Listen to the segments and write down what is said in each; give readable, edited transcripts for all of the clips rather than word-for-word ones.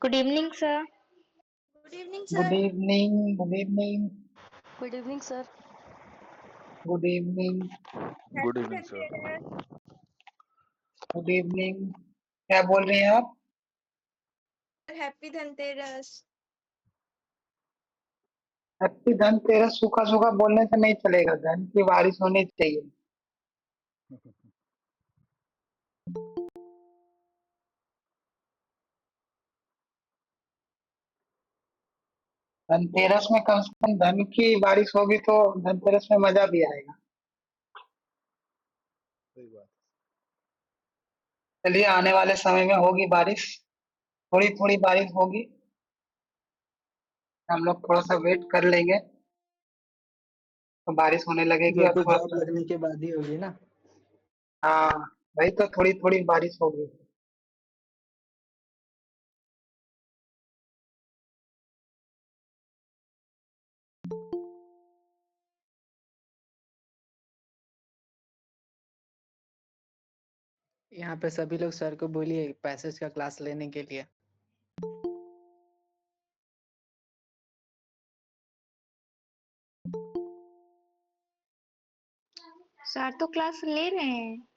Good evening, sir. Good evening, Good sir. evening, good evening, Good evening, sir. good evening, good Happy evening sir. Dhanteras. good evening। क्या बोल रही हैं आप? Happy Dhanteras. Happy Dhanteras सूखा सूखा बोलने से नहीं चलेगा, धन की बारिश होनी चाहिए। धनतेरस में कम से कम धन की बारिश होगी तो धनतेरस में मजा भी आएगा। सही बात। चलिए, आने वाले समय में होगी बारिश, थोड़ी थोड़ी बारिश होगी। हम लोग थोड़ा सा वेट कर लेंगे तो बारिश होने लगेगी वो और तो थोड़ा जॉब सा। लगने के बाद ही होगी ना। हाँ, वही तो, थोड़ी थोड़ी बारिश होगी। यहाँ पे सभी लोग सर को बोलिए पैसेज का क्लास लेने के लिए। सर तो क्लास ले रहे हैं।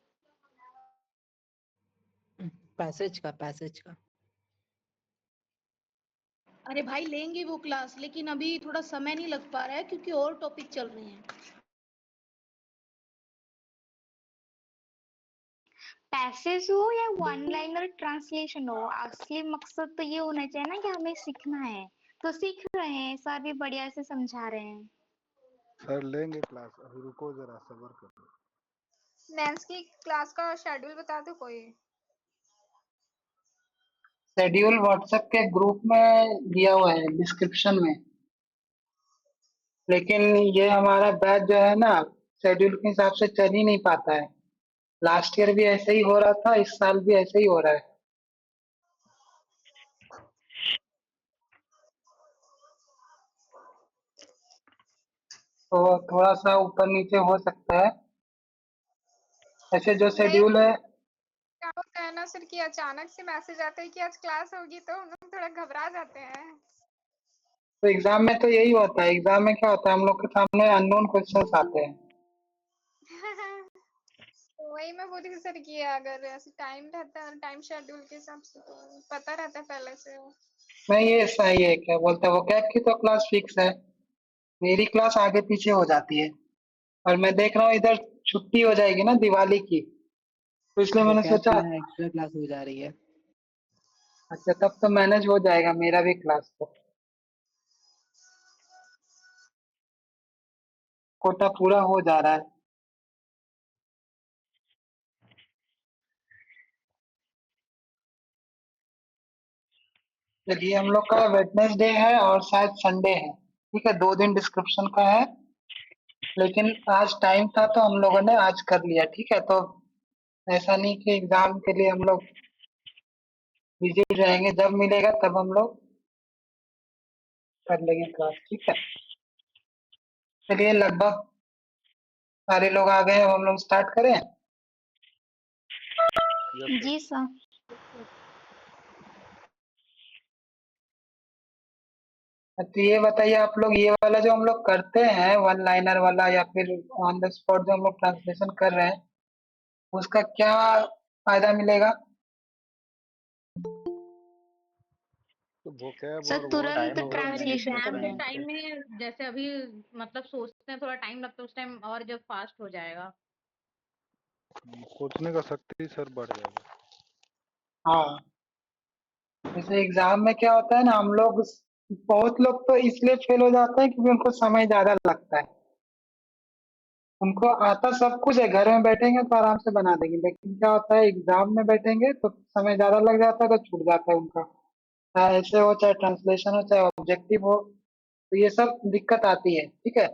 पैसेज का। अरे भाई लेंगे वो क्लास, लेकिन अभी थोड़ा समय नहीं लग पा रहा है क्योंकि और टॉपिक चल रहे हैं। पैसेज हो या वन लाइनर ट्रांसलेशन हो, असली मकसद तो ये होना चाहिए ना कि हमें सीखना है। तो सीख रहे हैं, सर भी बढ़िया से समझा रहे हैं। सर लेंगे क्लास, अभी रुको जरा सबर करो। नैन्स की क्लास का शेड्यूल बता दो कोई। शेड्यूल व्हाट्सएप के ग्रुप में दिया हुआ है डिस्क्रिप्शन में, लेकिन ये हमारा बैच जो है ना, शेड्यूल के हिसाब से चल ही नहीं पाता है। लास्ट ईयर भी ऐसे ही हो रहा था, इस साल भी ऐसे ही हो रहा है। तो थोड़ा सा ऊपर नीचे हो सकता है। ऐसे जो नहीं, शेड्यूल है, क्या होता है ना सर कि अचानक से मैसेज आता है कि आज क्लास होगी तो हम लोग थोड़ा घबरा जाते हैं। तो एग्जाम में तो यही होता है। एग्जाम में क्या होता है, हम लोग के सामने अननोन क्वेश्चंस आते हैं। तो वही मैं बोल रही थी सर कि अगर ऐसे टाइम रहता है, टाइम शेड्यूल के हिसाब से तो पता रहता है पहले से। नहीं, ये सही है। क्या बोलते हैं, वो कैब की तो क्लास फिक्स है। मेरी क्लास आगे पीछे हो जाती है, और मैं देख रहा हूँ इधर छुट्टी हो जाएगी ना दिवाली की, तो इसलिए वो मैंने कैब सोचा। की यहाँ एक्स्ट्रा क्लास हो जा रही है। अच्छा, तब तो मैनेज हो जाएगा मेरा भी क्लास, तो कोटा पूरा हो जा रहा है। चलिए, हम लोग का वेडनेसडे है और शायद संडे है। ठीक है, 2 दिन डिस्क्रिप्शन का है, लेकिन आज टाइम था तो हम लोगों ने आज कर लिया। ठीक है, तो ऐसा नहीं कि एग्जाम के लिए हम लोग बिजी रहेंगे, जब मिलेगा तब हम लोग कर लेंगे क्लास। ठीक है, चलिए, लगभग सारे लोग आ गए, अब हम लोग स्टार्ट करें। Yes sir. जी सर। तो ये बताइए आप लोग, ये वाला जो हम लोग करते हैं वन लाइनर वाला या फिर ऑन द स्पॉट जो हम लोग ट्रांसलेशन कर रहे हैं, उसका क्या फायदा मिलेगा? तो वोकैब सर और वर्ड तुरंत जो है नए ट्रांसलेशन सीख एग्जाम करने के रहे हैं। हैं तो। टाइम में जैसे अभी मतलब सोचते हैं थोड़ा टाइम लगता है, उस टाइम और जब फास्ट हो जाएगा। सोचने का शक्ति सर बढ़ जाएगा। हाँ, जैसे एग्जाम में क्या होता है ना, हम लोग, बहुत लोग तो इसलिए फेल हो जाते हैं क्योंकि उनको समय ज्यादा लगता है। उनको आता सब कुछ है, घर में बैठेंगे तो आराम से बना देंगे, लेकिन क्या होता है एग्जाम में बैठेंगे तो समय ज्यादा लग जाता है, तो छूट जाता है उनका। चाहे ऐसे हो, चाहे ट्रांसलेशन हो, चाहे ऑब्जेक्टिव हो, तो ये सब दिक्कत आती है। ठीक है,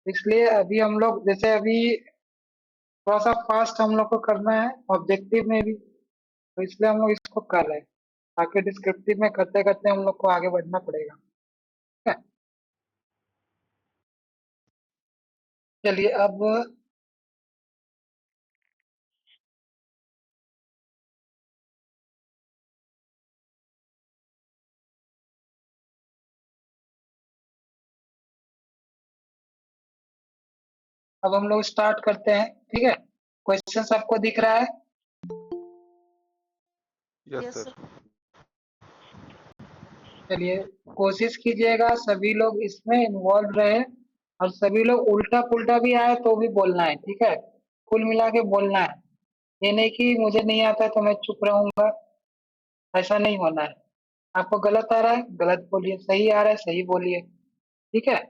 इसलिए अभी हम लोग, जैसे अभी थोड़ा सा फास्ट हम लोग को करना है ऑब्जेक्टिव में भी, तो इसलिए हम लोग इसको कर रहे हैं। बाकी डिस्क्रिप्टिव में करते करते हम लोग को आगे बढ़ना पड़ेगा। ठीक है, चलिए अब अब हम लोग स्टार्ट करते हैं, ठीक है। क्वेश्चन सबको दिख रहा है? Yes sir. चलिए कोशिश कीजिएगा सभी लोग इसमें इन्वॉल्व रहे, और सभी लोग उल्टा पुल्टा भी आए तो भी बोलना है, ठीक है। कुल मिला के बोलना है, ये नहीं कि मुझे नहीं आता तो मैं चुप रहूंगा, ऐसा नहीं होना है। आपको गलत आ रहा है गलत बोलिए, सही आ रहा है सही बोलिए, ठीक है।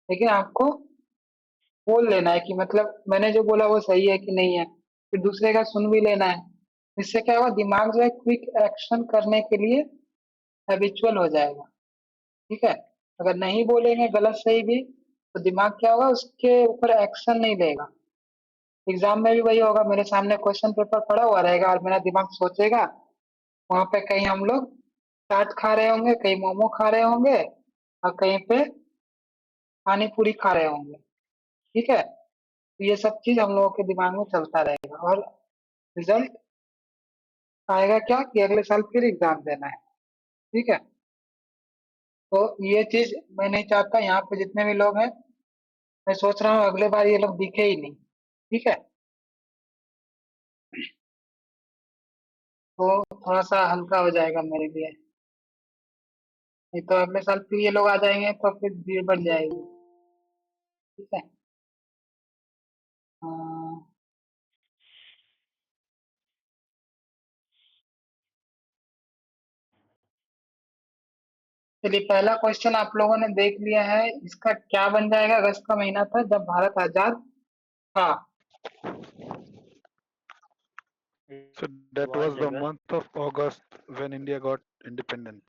लेकिन आपको बोल लेना है कि मतलब मैंने जो बोला वो सही है कि नहीं है, फिर दूसरे का सुन भी लेना है। इससे क्या होगा, दिमाग जो है क्विक एक्शन करने के लिए हैबिचुअल हो जाएगा, ठीक है। अगर नहीं बोलेंगे गलत सही भी तो दिमाग क्या होगा, उसके ऊपर एक्शन नहीं लेगा। एग्जाम में भी वही होगा, मेरे सामने क्वेश्चन पेपर पड़ा हुआ रहेगा और मेरा दिमाग सोचेगा, वहां पे कहीं हम लोग चाट खा रहे होंगे, कहीं मोमो खा रहे होंगे, और कहीं पे पानी पूरी खा रहे होंगे, ठीक है। तो ये सब चीज हम लोगों के दिमाग में चलता रहेगा, और रिजल्ट आएगा क्या कि अगले साल फिर एग्जाम देना है, ठीक है। तो ये चीज मैं नहीं चाहता, यहाँ पे जितने भी लोग हैं मैं सोच रहा हूँ अगले बार ये लोग दिखे ही नहीं, ठीक है। तो थोड़ा सा हल्का हो जाएगा मेरे लिए, नहीं तो अगले साल फिर ये लोग आ जाएंगे तो फिर भीड़ बढ़ जाएगी, ठीक है। हाँ, चलिए पहला क्वेश्चन आप लोगों ने देख लिया है, इसका क्या बन जाएगा। अगस्त का महीना था जब भारत आजाद था। So that was the month of August when India got independent.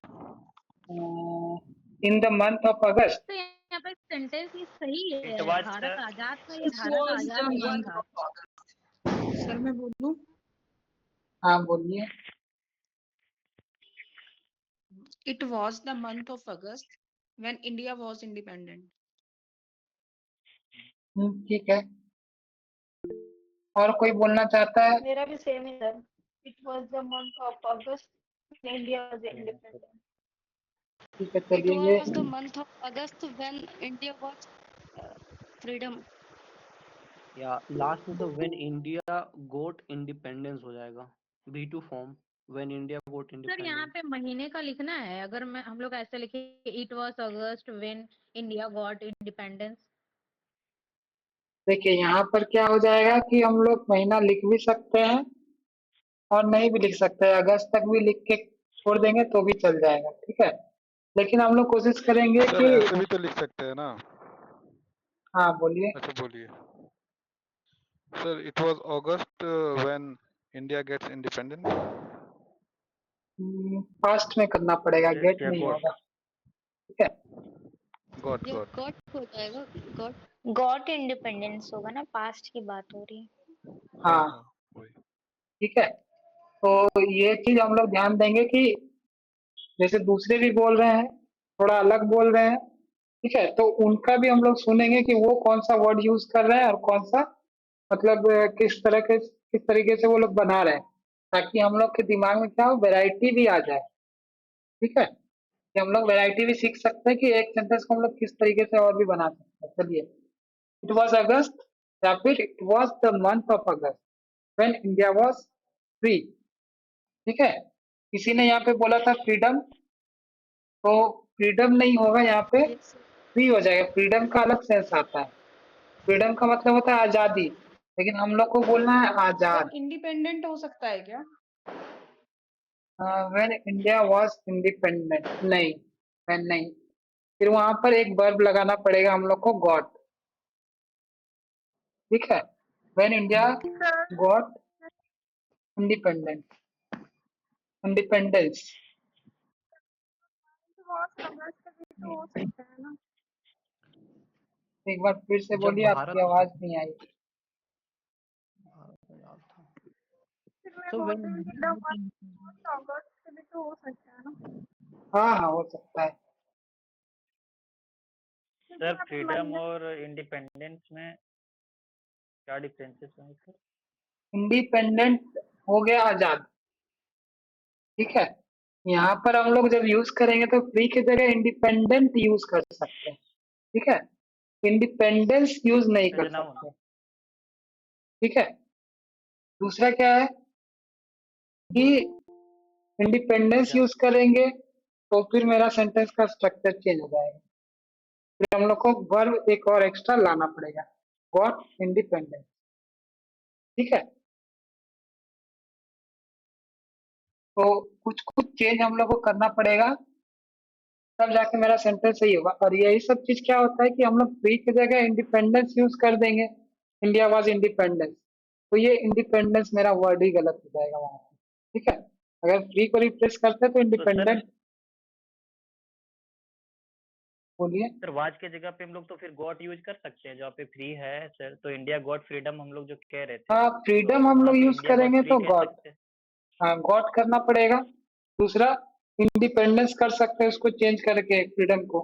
In the month of अगस्त। तो यहाँ पे सेंटेंस ये सही है, It was भारत the आजाद था या This Bharat was Azad the हुआ month था? of August. सर मैं बोलूं? हाँ बोलिए। It was the month of August when India was independent. ठीक है, और कोई बोलना चाहता है? मेरा भी same he sir. It was the month of August India was independent. ठीक है, It चलिए ये was the month of August when India was freedom. या लास्ट में तो व्हेन इंडिया गोट इंडिपेंडेंस हो जाएगा, B2 form when India got sir यहाँ इंडिपेंडेंस। पे महीने का लिखना है, अगर मैं हम लोग ऐसे लिखे it was August when India got independence. देखिए यहाँ पर क्या हो जाएगा कि हम लोग महीना लिख भी सकते हैं और नहीं भी लिख सकते हैं, अगस्त तक भी लिख के छोड़ देंगे तो भी चल जाएगा, ठीक है। लेकिन हम लोग कोशिश करेंगे सर कि ऐसे भी तो लिख सकते हैं ना। हाँ बोलिए। अच्छा बोलिए। Sir it was August when India gets independent. Fast में करना पड़ेगा, गेट या नहीं गॉट होगा, ठीक है। गॉट ये गॉट। गॉट हो जाएगा गॉट। गॉट इंडिपेंडेंस होगा ना, पास्ट की बात हो रही है। हाँ वही। ठीक है, तो ये चीज हम लोग ध्यान देंगे कि जैसे दूसरे भी बोल रहे हैं थोड़ा अलग बोल रहे हैं, ठीक है, तो उनका भी हम लोग सुनेंगे कि वो कौन सा वर्ड यूज कर रहे हैं और कौन सा मतलब किस तरीके से वो लोग बना रहे हैं, ताकि हम लोग के दिमाग में क्या हो, वैरायटी भी आ जाए, ठीक है। कि हम लोग वैरायटी भी सीख सकते हैं कि एक सेंटेंस को हम लोग किस तरीके से और भी बना सकते हैं। चलिए, इट वॉज अगस्त या फिर it was the month of August when India was free, ठीक है। किसी ने यहाँ पे बोला था फ्रीडम, तो फ्रीडम नहीं होगा, यहाँ पे फ्री हो जाएगा। फ्रीडम का अलग सेंस आता है, फ्रीडम का मतलब होता है आजादी, लेकिन हम लोग को बोलना है आजाद। इंडिपेंडेंट हो सकता है क्या? व्हेन इंडिया वाज इंडिपेंडेंट नहीं, व्हेन नहीं, फिर वहां पर एक वर्ब लगाना पड़ेगा हम लोग को, गॉट, ठीक है। When India got independent, independence. अगस्त भी तो हो सकता है ना। एक बार फिर से जब बोलिए, भारत आपकी आवाज नहीं आई। फिर मैं सो बोल व्हेन रही हूँ कि द मंथ अगस्त भी तो हो सकता है ना। हाँ हाँ हो सकता है। क्योंकि सर यहाँ पे फ्रीडम महीना और इंडिपेंडेंस में क्या डिफरेंसेस हैं सर? इंडिपेंडेंट हो गया आजाद, ठीक है। यहाँ पर हम लोग जब यूज करेंगे तो फ्री की जगह इंडिपेंडेंट यूज कर सकते हैं, ठीक है। इंडिपेंडेंस यूज नहीं कर जनम सकते, ठीक है। दूसरा क्या है कि इंडिपेंडेंस यूज करेंगे तो फिर मेरा सेंटेंस का स्ट्रक्चर चेंज हो जाएगा, फिर हम लोग को वर्ब एक और एक्स्ट्रा लाना पड़ेगा, गॉट इंडिपेंडेंस। ठीक है, तो कुछ कुछ चेंज हम लोग को करना पड़ेगा, तब जाके मेरा सेंटेंस सही होगा। और यही सब चीज क्या होता है कि हम लोग फ्री की जगह इंडिपेंडेंस यूज कर देंगे, इंडिया वाज इंडिपेंडेंस, तो ये इंडिपेंडेंस मेरा वर्ड ही गलत हो जाएगा वहां पे। ठीक है, अगर फ्री को रिप्लेस करते तो तो सर इंडिपेंडेंट। बोलिए। सर वाज के जगह पे हम लोग तो फिर गॉट यूज कर सकते हैं, जहाँ पे फ्री है सर, तो इंडिया गॉट फ्रीडम हम लोग जो कह रहे थे, हाँ, तो फ्रीडम हम वहाँ लोग पे यूज इंडिया गॉट करेंगे फ्री तो कह गॉट, सकते हैं। हाँ गॉट करना पड़ेगा। दूसरा इंडिपेंडेंस कर सकते हैं उसको चेंज करके फ्रीडम को।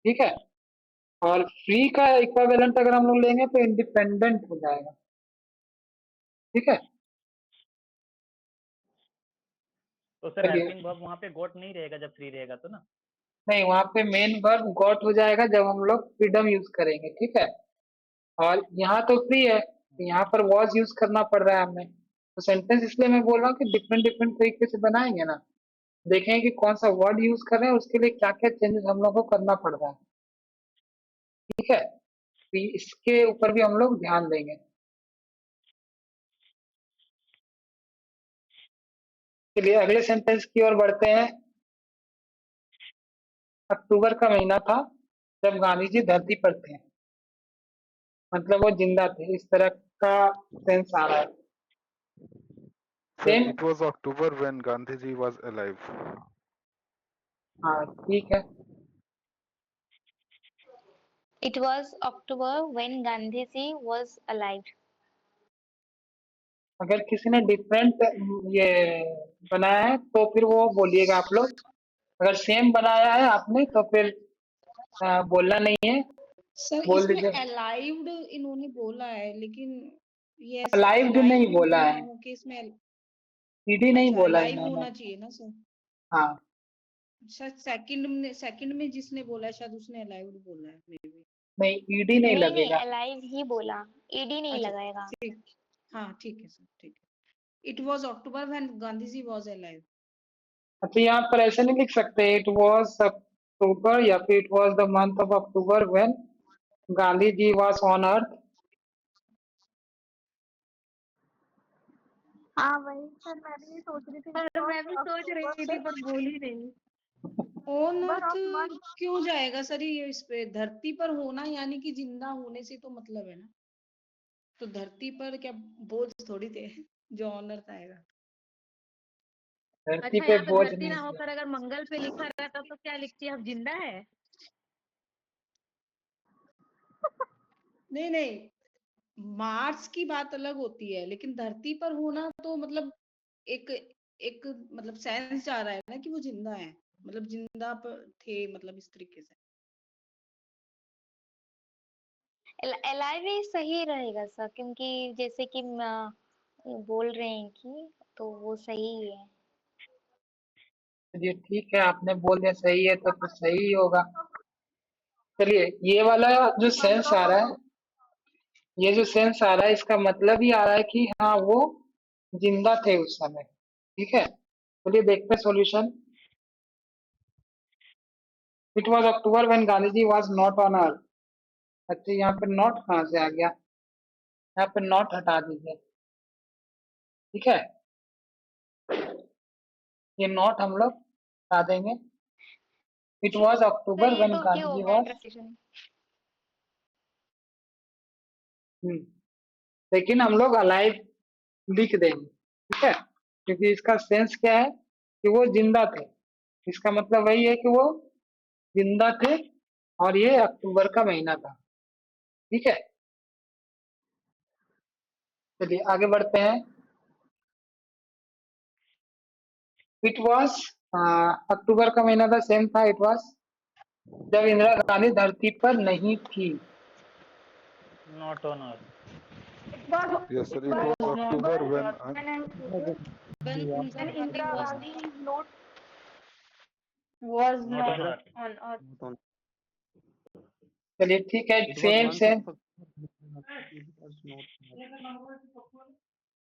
ठीक है, और फ्री का इक्विवेलेंट अगर हम लोग लेंगे तो इंडिपेंडेंट हो जाएगा। ठीक है, तो सर चलिए। हेल्पिंग वर्ब वहाँ पे गॉट नहीं रहेगा जब फ्री रहेगा तो ना। नहीं, वहां पे मेन वर्ब गॉट हो जाएगा जब हम लोग फ्रीडम यूज करेंगे। ठीक है, और यहाँ तो फ्री है, तो यहाँ पर वॉज यूज करना पड़ रहा है हमें, तो सेंटेंस इसलिए मैं बोल रहा हूँ कि डिफरेंट डिफरेंट तरीके से बनाएंगे ना, देखेंगे कि कौन सा वर्ड यूज कर रहे हैं, उसके लिए क्या क्या चेंजेस हम लोग को करना पड़ रहा है। ठीक है, तो इसके ऊपर भी हम लोग ध्यान देंगे। चलिए अगले सेंटेंस की ओर बढ़ते हैं। अक्टूबर का महीना था जब गांधी जी धरती पर थे, मतलब वो जिंदा थे, इस तरह का सेंस आ रहा है। Sir, same, it was October when Gandhiji was alive. हाँ ठीक है। It was October when Gandhiji was alive. अगर किसी ने डिफरेंट ये बनाया है तो फिर वो बोलिएगा आप लोग, अगर सेम बनाया है आपने तो फिर बोलना नहीं है, सर बोल इसमें दीजिए। अलाइव्ड इन्होंने बोला है, लेकिन ये ऐसे अलाइव्ड नहीं अलाइव्ड बोला ना है, हो कि इसमें ईडी नहीं अच्छा बोला अलाइव इन्होंने। होना चाहिए ना सर। हाँ, शायद सेकंड में जिसने बोला है शायद उसने अलाइव्ड बोला है मे बी। नहीं ईडी नहीं नहीं नहीं, लगेगा। alive ही बोला, ed नहीं अच्छा लगाएगा। ठीक, हाँ ठीक है सर, ठीक है। It was October when Gandhi ji was alive. अच्छा, यहाँ पर ऐसे नहीं लिख सकते इट वॉज अक्टूबर या फिर it was the month of October when Gandhi ji was on earth. हाँ वही सर, मैं भी सोच रही थी, पर मैं भी सोच रही थी पर बोल ही नहीं। On October earth of month. क्यों जाएगा सर, ये इस पे धरती पर होना यानी कि जिंदा होने से तो मतलब है ना, तो धरती पर क्या बोझ थोड़ी थे जो ऑन अर्थ आएगा। धरती अच्छा पे यहाँ पे बोझ धरती नहीं ना थे। होकर अगर मंगल पे लिखा रहता तो क्या लिखती, हम जिंदा है। नहीं नहीं, मार्स की बात अलग होती है, लेकिन धरती पर होना तो मतलब एक एक मतलब सेंस जा रहा है ना कि वो जिंदा है, मतलब जिंदा थे, मतलब इस तरीके से। alive ही सही रहेगा सर, क्योंकि जैसे कि बोल रहे हैं कि, तो वो सही है। चलिए ठीक है, आपने बोल दिया सही है तो फिर सही ही होगा। चलिए, ये वाला जो सेंस आ रहा है, ये जो सेंस आ रहा है इसका मतलब ही आ रहा है कि हाँ वो जिंदा थे उस समय। ठीक है, चलिए देखते हैं solution. It was October when Gandhi ji was not on earth. अच्छा, यहाँ पे नॉट कहाँ से आ गया, यहाँ पे नॉट हटा दीजिए। ठीक है, ये नॉट हम लोग हटा देंगे। इट वॉज सर अक्टूबर ये व्हेन तो ओके गांधी हो जी गया वॉज, ट्रांसलेशन। लेकिन हम लोग अलाइव लिख देंगे। ठीक है, क्योंकि इसका सेंस क्या है कि वो जिंदा थे, इसका मतलब वही है कि वो जिंदा थे और ये अक्टूबर का महीना था। ठीक है, चलिए आगे बढ़ते हैं। इट वॉज, अक्टूबर का महीना था, सेम था, इट वॉज जब इंदिरा गांधी धरती पर नहीं थी। Not on earth. Yes, sir, it was October when when When Indira Gandhi Indira was Gandhi not was not not on Indira earth. on earth. चलिए ठीक है, it was same month same. Of was not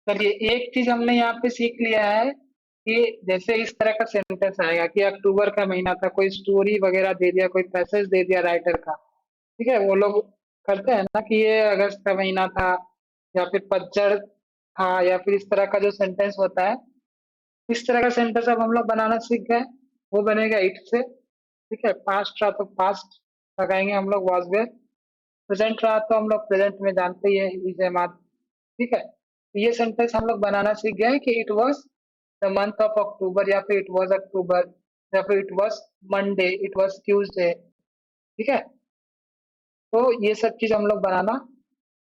चलिए एक चीज हमने यहाँ पे सीख लिया है कि जैसे इस तरह का सेंटेंस आएगा कि अक्टूबर का महीना था, कोई स्टोरी वगैरह दे दिया, कोई पैसेज दे दिया राइटर का, ठीक है, वो लोग करते हैं ना कि ये अगस्त का महीना था या फिर पतझड़ था, या फिर इस तरह का जो सेंटेंस होता है, इस तरह का सेंटेंस अब हम लोग बनाना सीख गए। वो बनेगा इट से, ठीक है। पास्ट रहा तो पास्ट लगाएंगे हम लोग वाज वेयर, प्रेजेंट रहा तो हम लोग प्रेजेंट में जानते ही है इज एम आर, ठीक है। तो ये सेंटेंस हम लोग बनाना सीख गए हैं कि it was the month of अक्टूबर, या फिर इट वाज अक्टूबर, या फिर it was Monday, it was Tuesday, ठीक है। तो ये सब चीज हम लोग बनाना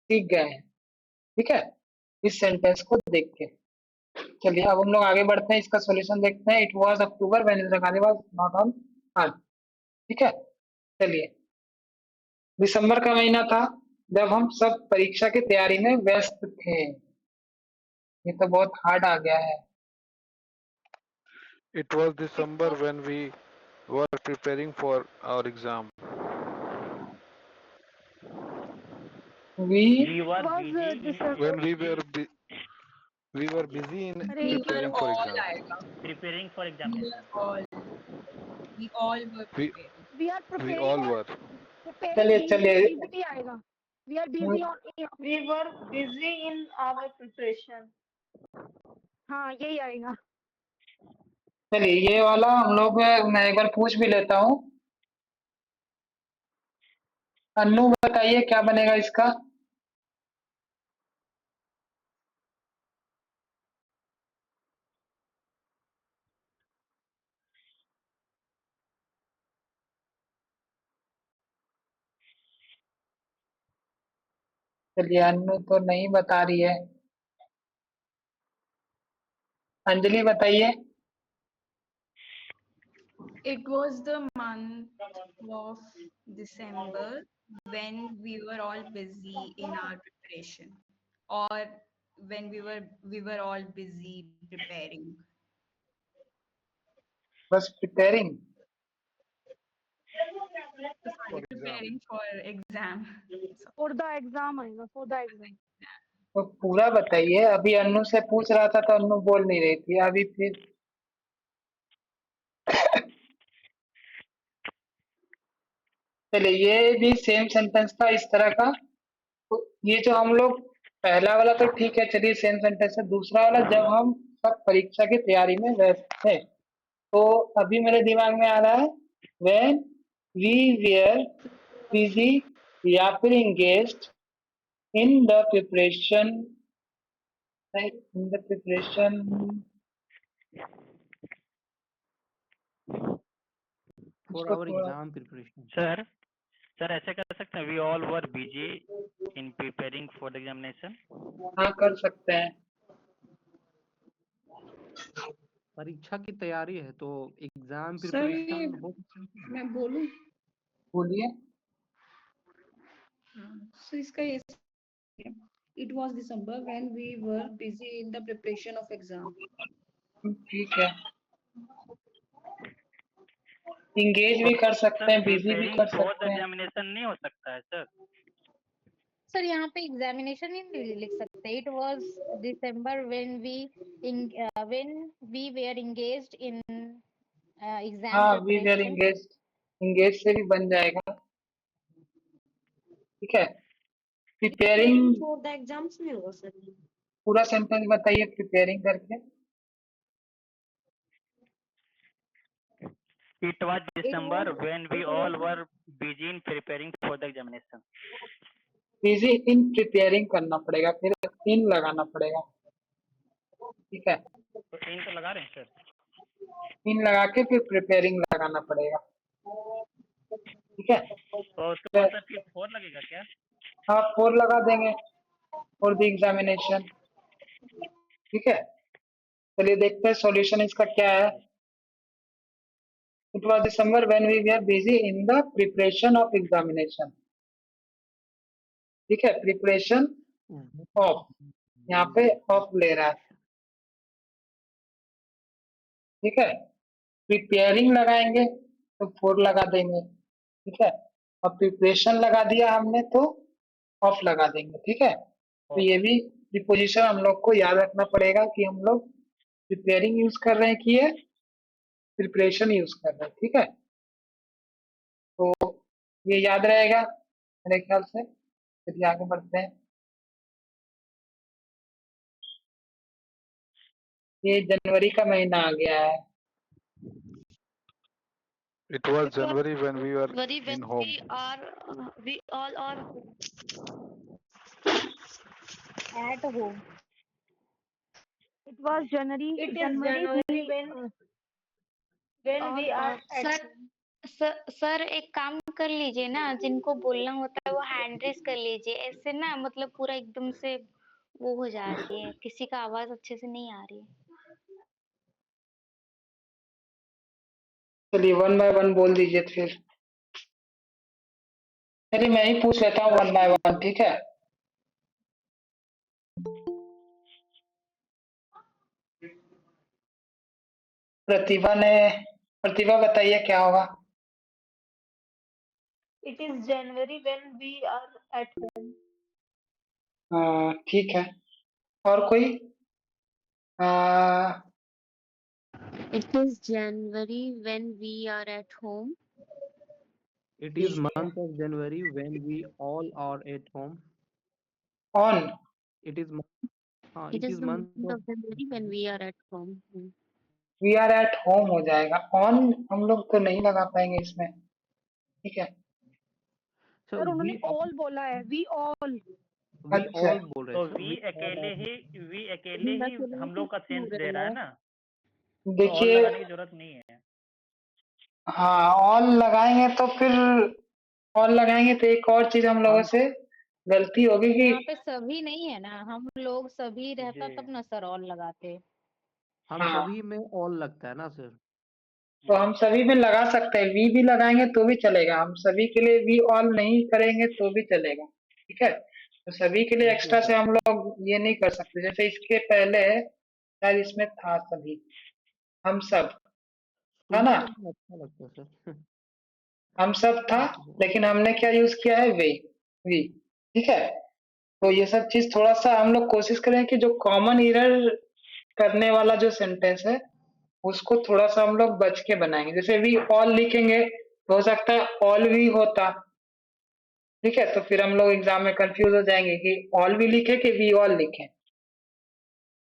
सीख गए हैं, ठीक है, इस सेंटेंस को देख के। चलिए अब हम लोग आगे बढ़ते हैं, इसका सॉल्यूशन देखते हैं। It was October when Indira Gandhi was not on अर्थ, ठीक है। चलिए दिसंबर का महीना था जब हम सब परीक्षा की तैयारी में व्यस्त थे। ये तो बहुत हार्ड आ गया है। It was December when we were preparing for our exam. We We were busy in When we were busy in अरे We were preparing for all exam. आएगा. preparing for We examination. were all. We all were We preparing. we are we preparing all or were. चलिए चलिए busy आएगा. We are busy on. We were busy in our preparation. हाँ यही आएगा. चलिए ये वाला हम लोग मैं एक बार पूछ भी लेता हूँ। अन्नू बताइए क्या बनेगा इसका। चलिए अन्नू तो नहीं बता रही है। अंजलि बताइए। It was the month of December when we were all busy in our preparation, or when we were all busy preparing. बस preparing. For Sorry, exam. preparing for exam. So, For the exam आएगा. For the exam. तो पूरा बताइए। अभी अन्नू से पूछ रहा था तो अन्नू बोल नहीं रही थी, अभी फिर चलिए ये भी सेम सेंटेंस था इस तरह का। तो ये जो हम लोग पहला वाला तो ठीक है, चलिए सेम सेंटेंस है। दूसरा वाला जब हम सब परीक्षा की तैयारी में व्यस्त थे, तो अभी मेरे दिमाग में आ रहा है व्हेन वी वेयर बिजी या फिर engaged in the preparation, in the preparation for इसको our थोड़ा exam preparation. सर ऐसे कर सकते हैं, we all were busy in preparing for the examination. हाँ कर सकते हैं। परीक्षा की तैयारी है तो एग्जाम Sir, प्रिपरेशन हो सकता है. मैं बोलूं? बोलिए। So इसका ये है. It was December when we were busy in the preparation of exam. ठीक है, इंगेज भी कर सकते सर हैं, बिजी भी प्रिपेयरिंग कर फॉर द सकते हैं। एग्जामिनेशन नहीं हो सकता है सर. सर यहाँ पे एग्जामिनेशन ही नहीं लिख सकते. It was December when we were engaged in exam हाँ we were preparation. Engage, engage से भी बन जाएगा, ठीक है। प्रिपेयरिंग फॉर द एग्जाम्स में होगा सर. पूरा सेंटेंस बताइए प्रिपेयरिंग करके। It was December when we all were busy in preparing for the examination. Busy in preparing करना पड़ेगा, फिर इन लगाना पड़ेगा, ठीक है। तो इन तो लगा रहे हैं सर. इन लगा के फिर प्रिपेयरिंग लगाना पड़ेगा, ठीक है। तो उसके बाद सर फिर 4 लगेगा क्या? हाँ 4 लगा देंगे फॉर द एग्जामिनेशन, ठीक है। चलिए देखते हैं सॉल्यूशन इसका क्या है। It was December when we were busy in the preparation of examination, ठीक है। प्रिपरेशन ऑफ, यहाँ पे ऑफ ले रहा है, ठीक है। प्रिपेयरिंग लगाएंगे तो 4 लगा देंगे, ठीक है। और प्रिपरेशन लगा दिया हमने तो ऑफ लगा देंगे, ठीक है। तो ये भी प्रीपोजिशन हम लोग को याद रखना पड़ेगा कि हम लोग प्रिपेयरिंग यूज कर रहे हैं कि ये प्रिपरेशन यूज कर रहे हैं, ठीक है। तो ये याद रहेगा मेरे ख्याल से। चलिए आगे बढ़ते हैं। ये जनवरी का महीना आ गया है। It was January when we were Very in when home. we all are At home. It was January. It is January January we when all we are are at sir home. Sir एक काम कर लीजिए ना, जिनको बोलना होता है वो हैंड रेस कर लीजिए। ऐसे ना मतलब पूरा एकदम से वो हो जा रही है, किसी का आवाज अच्छे से नहीं आ रही है। चलिए 1 बाय 1 बोल दीजिए फिर। चलिए मैं ही पूछ लेता हूँ 1 बाय 1, ठीक है। प्रतिभा बताइए क्या होगा। It is January when we are at home. ठीक है। और कोई? आ, It is January when we are at home. It is ठीक है। month of January when we all are at home. On It is It it is is the month month of of January when we are at home. We are at home हो जाएगा। On हम लोग तो नहीं लगा पाएंगे इसमें, ठीक है। so सर उन्होंने we all बोला है, we all. अच्छा all बोल रहे तो हैं sir, वी we all अकेले are ही वी अकेले ही हम लोग का सेंस दे रहा है ना, तो ऑल देखिए, लगाने की जरूरत नहीं है। हाँ ऑल लगाएंगे तो फिर ऑल लगाएंगे तो एक और चीज हम लोगों हम से गलती होगी कि यहाँ पे सभी नहीं है ना, हम लोग सभी रहता जी तब ना सर ऑल लगाते। हम हाँ सभी में all लगता है ना सर। तो हम सभी में लगा सकते हैं, वी भी लगाएंगे तो भी चलेगा। हम सभी के लिए वी ऑल नहीं करेंगे तो भी चलेगा, ठीक है। तो सभी के लिए ओके एक्स्ट्रा से सर, हम लोग ये नहीं कर सकते। जैसे इसके पहले शायद इसमें था सभी, हम सब था सुनने ना, में अच्छा लगता है सर। हम सब था, लेकिन हमने क्या यूज किया है, वी, ठीक है। तो ये सब चीज थोड़ा सा हम लोग कोशिश करें कि जो कॉमन एरर करने वाला जो सेंटेंस है उसको थोड़ा सा हम लोग बच के बनाएंगे। जैसे वी ऑल लिखेंगे तो हो सकता है ऑल वी होता, ठीक है। तो फिर हम लोग एग्जाम में कंफ्यूज हो जाएंगे कि ऑल वी लिखे कि वी ऑल लिखे,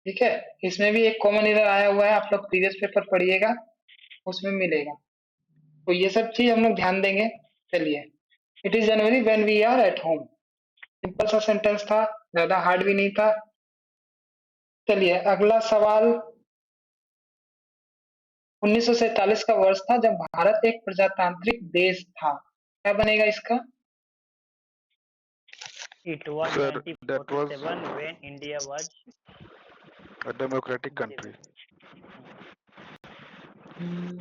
ठीक है। इसमें भी एक कॉमन एरर आया हुआ है, आप लोग प्रीवियस पेपर पढ़िएगा उसमें मिलेगा। तो ये सब चीज हम लोग ध्यान देंगे। चलिए, it is January when we are at home, simple सा सेंटेंस था, ज्यादा हार्ड भी नहीं था। चलिए अगला सवाल। 1947 का वर्ष था जब भारत एक प्रजातांत्रिक देश था, क्या बनेगा इसका? It was Sir, that was 1947 when India was a democratic country.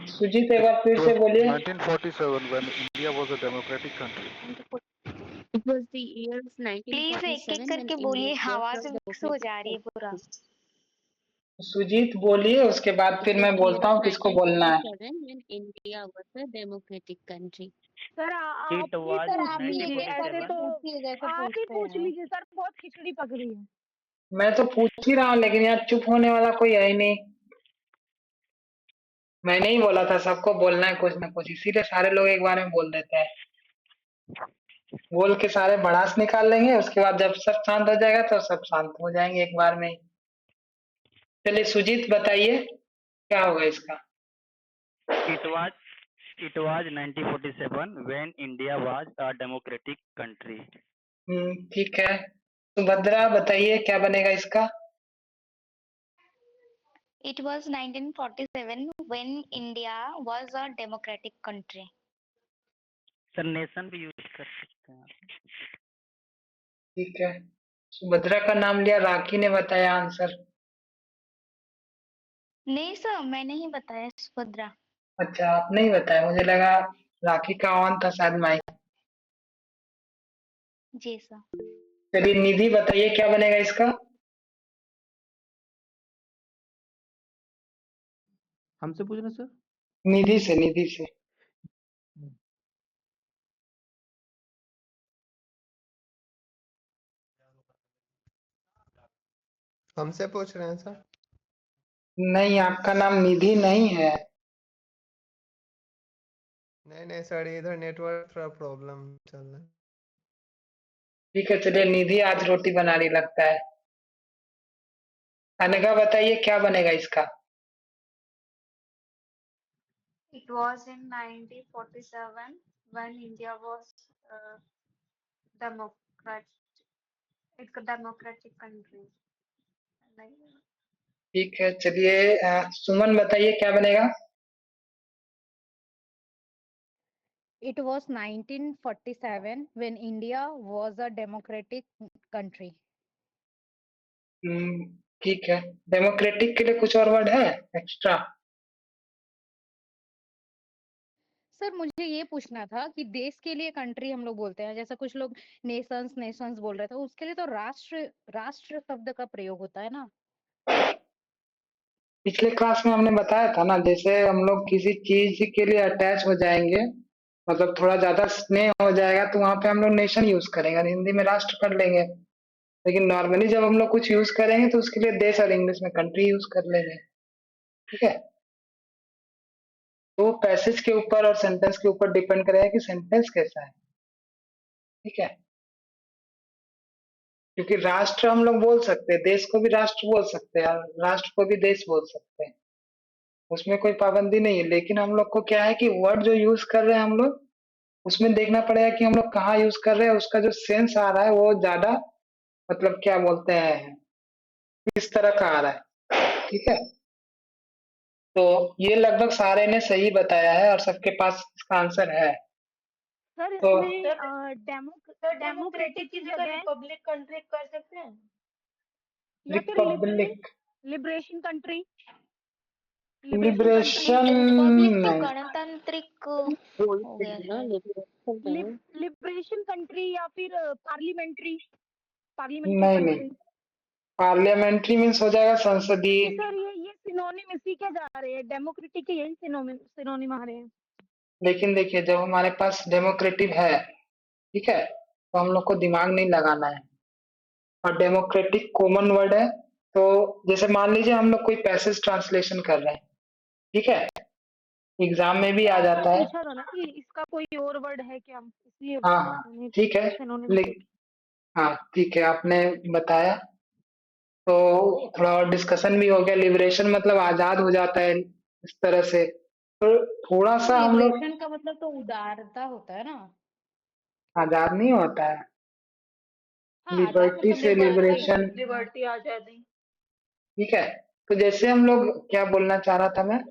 सुजीत एक It बार फिर was से बोलिए। 1947 when India was a democratic country. It was the year of please एक एक 1947 when करके India बोलिए, was आवाज a मिक्स हो democratic जा रही है पूरा। country. सुजीत बोलिए, उसके बाद It फिर was मैं the year बोलता of हूँ किसको बोलना है। 1947 when India was a democratic country. Sir it आप ही वाज सर पूछ आप ही एक लीजिए, एक ऐसे करके 1947 तो पूछिए जैसे आप ही पूछते पूछ हैं। लीजिए सर, बहुत खिचड़ी पक रही है। मैं तो पूछ ही रहा हूँ, लेकिन यहाँ चुप होने वाला कोई है ही नहीं। मैंने ही बोला था सबको बोलना है कुछ ना कुछ, इसीलिए सारे लोग एक बार में बोल देते हैं। बोल के सारे भड़ास निकाल लेंगे, उसके बाद जब सब शांत हो जाएगा तो सब शांत हो जाएंगे एक बार में ही। चलिए सुजीत बताइए क्या होगा इसका। It was it was 1947 when India was a democratic country. ठीक है। सुभद्रा बताइए क्या बनेगा इसका। It was 1947 when India was a democratic country. Sir nation भी यूज कर सकते हैं। ठीक है, सुभद्रा का नाम लिया, राखी ने बताया आंसर। नहीं सर, मैंने ही बताया सुभद्रा। अच्छा आप नहीं बताया, मुझे लगा राखी का ऑन था शायद माइक। जी सर। चलिए निधि बताइए क्या बनेगा इसका। हमसे पूछना सर। निधि से। हमसे पूछ रहे हैं सर? नहीं, आपका नाम निधि नहीं है। नहीं सर, इधर नेटवर्क थोड़ा प्रॉब्लम चल रहा है। ठीक है, चलिए निधि आज रोटी बना रही लगता है। अनघा बताइए क्या बनेगा इसका। It was in 1947 when India was democrat, एक democratic country. Like, ठीक है, चलिए सुमन बताइए क्या बनेगा। It was 1947 when India was a democratic country. ठीक है, डेमोक्रेटिक के लिए कुछ और वर्ड है एक्स्ट्रा। सर मुझे ये पूछना था कि देश के लिए कंट्री हम लोग बोलते हैं, जैसा कुछ लोग नेशंस नेशंस बोल रहे थे, उसके लिए तो राष्ट्र राष्ट्र शब्द का प्रयोग होता है ना। पिछले क्लास में हमने बताया था ना, जैसे हम लोग किसी चीज के लिए अटैच हो जाएंगे, मतलब थोड़ा ज्यादा स्नेह हो जाएगा, तो वहां पे हम लोग नेशन यूज करेंगे और हिंदी में राष्ट्र कर लेंगे। लेकिन नॉर्मली जब हम लोग कुछ यूज करेंगे तो उसके लिए देश और इंग्लिश में कंट्री यूज कर लेंगे। ठीक है, तो पैसेज के ऊपर और सेंटेंस के ऊपर डिपेंड करेगा कि सेंटेंस कैसा है। ठीक है, क्योंकि राष्ट्र हम लोग बोल सकते हैं, देश को भी राष्ट्र बोल सकते हैं और राष्ट्र को भी देश बोल सकते हैं, उसमें कोई पाबंदी नहीं है। लेकिन हम लोग को क्या है कि वर्ड जो यूज कर रहे हैं हम लोग, उसमें देखना पड़ेगा कि हम लोग कहाँ यूज कर रहे हैं, उसका जो सेंस आ रहा है वो ज्यादा, मतलब क्या बोलते हैं, किस तरह का आ रहा है। ठीक है, तो ये लगभग सारे ने सही बताया है और सबके पास इसका आंसर है। सर तो इसमें डेमोक्रेटिक डेमोक्रेटिक की की जगह जगह रिपब्लिक कंट्री कर सकते हैं। या फिर Republic, liberation country liberation Republic तो नहीं, गणतांत्रिक बोल हो सकते गया हैं ना, शायद। लिबरेशन है। लिबरेशन कंट्री या फिर पार्लियामेंट्री नहीं नहीं, कंट्री। पार्लियामेंट्री मीन्स हो जाएगा नहीं संसदीय। सर, ये सिनोनिम इसी के जा रहे हैं, डेमोक्रेटिक के यही सिनोनिम आ रहे हैं। लेकिन देखिए, जब हमारे पास डेमोक्रेटिव है, ठीक है, तो हम लोग को दिमाग नहीं लगाना है, और डेमोक्रेटिक कॉमन वर्ड है। तो जैसे मान लीजिए हम लोग कोई पैसेज ट्रांसलेशन कर रहे हैं, ठीक है, एग्जाम में भी आ आपने जाता है। पूछा था ना कि इसका कोई और वर्ड है क्या, इसलिए हाँ हाँ, मैंने ठीक है, सिनोनिम लिख, पूछा। हाँ ठीक है, आपने बताया, तो थोड़ा और डिस्कशन भी हो गया। लिबरेशन मतलब आजाद हो जाता है इस तरह से, तो थोड़ा सर सा हम लोग, लिबरेशन का मतलब तो उदारता होता है ना। आजाद नहीं होता है, हाँ, आजाद लिबर्टी मतलब से उदारता ही लिबरेशन। होता है। लिबर्टी आजादी। ठीक है, तो जैसे हम लोग, क्या बोलना चाह रहा था मैं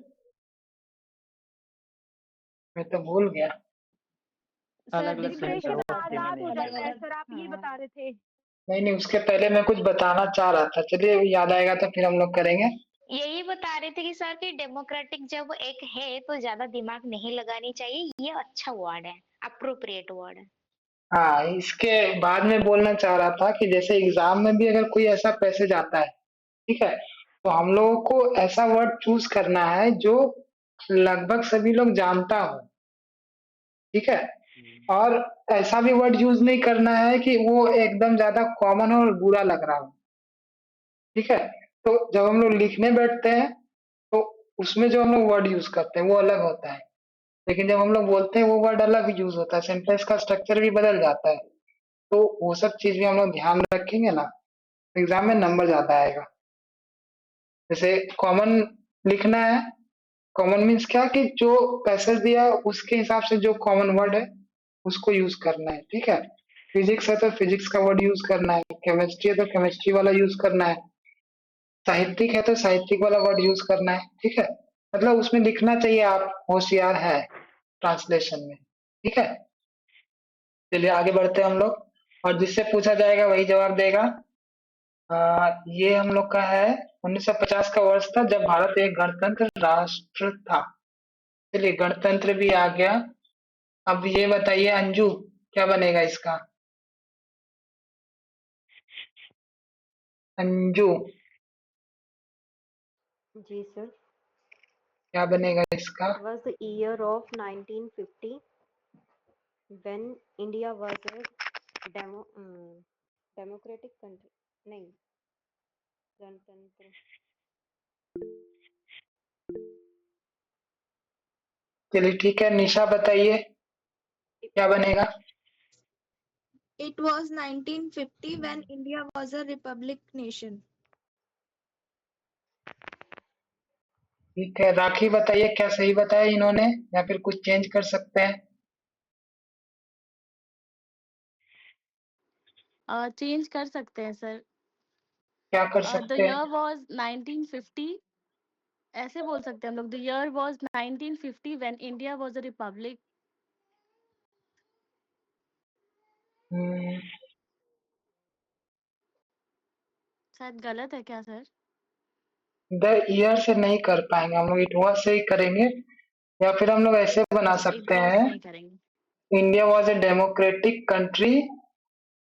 तो भूल गया। सर अलग अलग सेंस है लिबरेशन वो डिफरेंट आजाद हो अलग जाता है अलग। सर, आप ये हाँ। बता रहे थे। नहीं नहीं, उसके पहले मैं कुछ बताना चाह रहा था, चलिए याद आएगा तो फिर हम लोग करेंगे। यही बता रहे थे कि सर कि डेमोक्रेटिक जब एक है तो ज्यादा दिमाग नहीं लगानी चाहिए, ये अच्छा वर्ड है, अप्रोप्रिएट वर्ड है। हाँ, इसके बाद में बोलना चाह रहा था कि जैसे एग्जाम में भी अगर कोई ऐसा पैसेज आता है, ठीक है, तो हम लोगों को ऐसा वर्ड चूज करना है जो लगभग सभी लोग जानता हो। ठीक है, और ऐसा भी वर्ड यूज नहीं करना है कि वो एकदम ज्यादा कॉमन हो और बुरा लग रहा हो। ठीक है, तो जब हम लोग लिखने बैठते हैं तो उसमें जो हम लोग वर्ड यूज करते हैं वो अलग होता है, लेकिन जब हम लोग बोलते हैं वो वर्ड अलग यूज होता है, सेंटेंस का स्ट्रक्चर भी बदल जाता है। तो वो सब चीज भी हम लोग ध्यान रखेंगे ना, तो एग्जाम में नंबर ज्यादा आएगा। जैसे कॉमन लिखना है, कॉमन मीन्स क्या कि जो पैसेज दिया है, उसके हिसाब से जो कॉमन वर्ड है उसको यूज करना है। ठीक है, फिजिक्स है तो फिजिक्स का वर्ड यूज करना है, केमिस्ट्री है तो केमिस्ट्री वाला यूज करना है, साहित्यिक है तो साहित्यिक वाला वर्ड यूज करना है। ठीक है, मतलब उसमें लिखना चाहिए आप होशियार है ट्रांसलेशन में। ठीक है, चलिए आगे बढ़ते हैं हम लोग, और जिससे पूछा जाएगा वही जवाब देगा। ये हम लोग का है, 1950 का वर्ष था जब भारत एक गणतंत्र राष्ट्र था। चलिए गणतंत्र भी आ गया। अब ये बताइए अंजू, क्या बनेगा इसका। अंजू, जी सर। क्या बनेगा इसका। It was the year of 1950 when India was a democratic country. नहीं, गणतंत्र। चलिए ठीक है, निशा बताइए क्या बनेगा। It was 1950 when India was a republic nation. ठीक है, राखी बताइए क्या सही बताया इन्होंने या फिर कुछ चेंज कर सकते हैं। चेंज कर सकते हैं सर। क्या कर द सकते हैं। ईयर वाज 1950, ऐसे बोल सकते हैं हम लोग। The year was 1950 when India was a republic. Hmm, शायद गलत है क्या सर? द ईयर से नहीं कर पाएंगे हम लोग, इट वॉज से ही करेंगे। या फिर हम लोग ऐसे बना अच्छा, इट सकते वाज हैं, नहीं करेंगे। India was a democratic country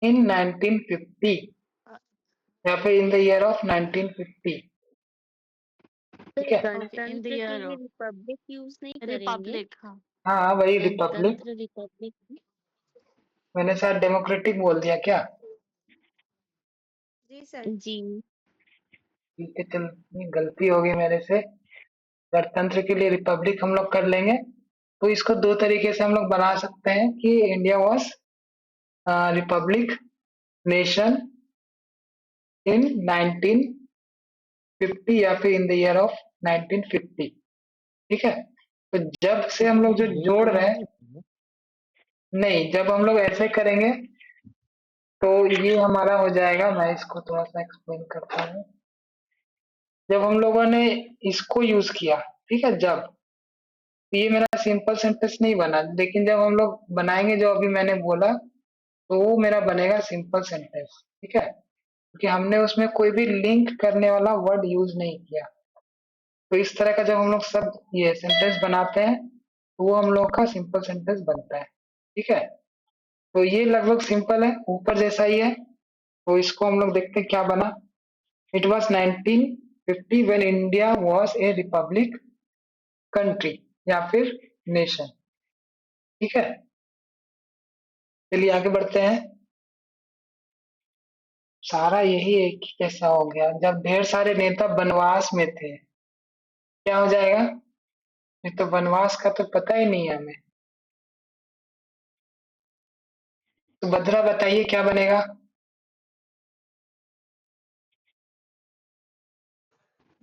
in 1950 अ, या फिर इन द ईयर ऑफ 1950। ठीक है, ओके, इन द गणतंत्र के ईयर लिए ऑफ रिपब्लिक यूज नहीं करेंगे। रिपब्लिक। हाँ, हाँ वही रिपब्लिक। गणतंत्र रिपब्लिक। मैंने शायद डेमोक्रेटिक बोल दिया क्या। जी सर। जी। ठीक है, चल ये गलती हो गई मेरे से। गणतंत्र के लिए रिपब्लिक हम लोग कर लेंगे। तो इसको दो तरीके से हम लोग बना सकते हैं कि India was Republic nation in 1950 या फिर इन द ईयर ऑफ 1950। ठीक है, तो जब से तो हम सर लोग ये जो डेट जोड़ यूज रहे हैं, नहीं करेंगे। नहीं जब हम लोग ऐसे करेंगे तो ये हमारा हो जाएगा। मैं इसको थोड़ा सा एक्सप्लेन करता हूँ। जब हम लोगों ने इसको यूज किया, ठीक है, जब, तो ये मेरा सिंपल सेंटेंस नहीं बना, लेकिन जब हम लोग बनाएंगे जो अभी मैंने बोला, तो वो मेरा बनेगा सिंपल सेंटेंस। ठीक है, क्योंकि हमने उसमें कोई भी लिंक करने वाला वर्ड यूज नहीं किया। तो इस तरह का जब हम लोग सब ये सेंटेंस बनाते हैं तो वो हम लोग का सिंपल सेंटेंस बनता है। ठीक है, तो ये लगभग सिंपल है, ऊपर जैसा ही है। तो इसको हम लोग देखते हैं क्या बना। It was 1950 when India was a Republic country या फिर नेशन। ठीक है, चलिए आगे बढ़ते हैं। सारा यही एक ही जैसा हो गया। जब ढेर सारे नेता बनवास में थे, क्या हो जाएगा। ये तो वनवास का तो पता ही नहीं है हमें। तो भद्रा बताइए क्या बनेगा।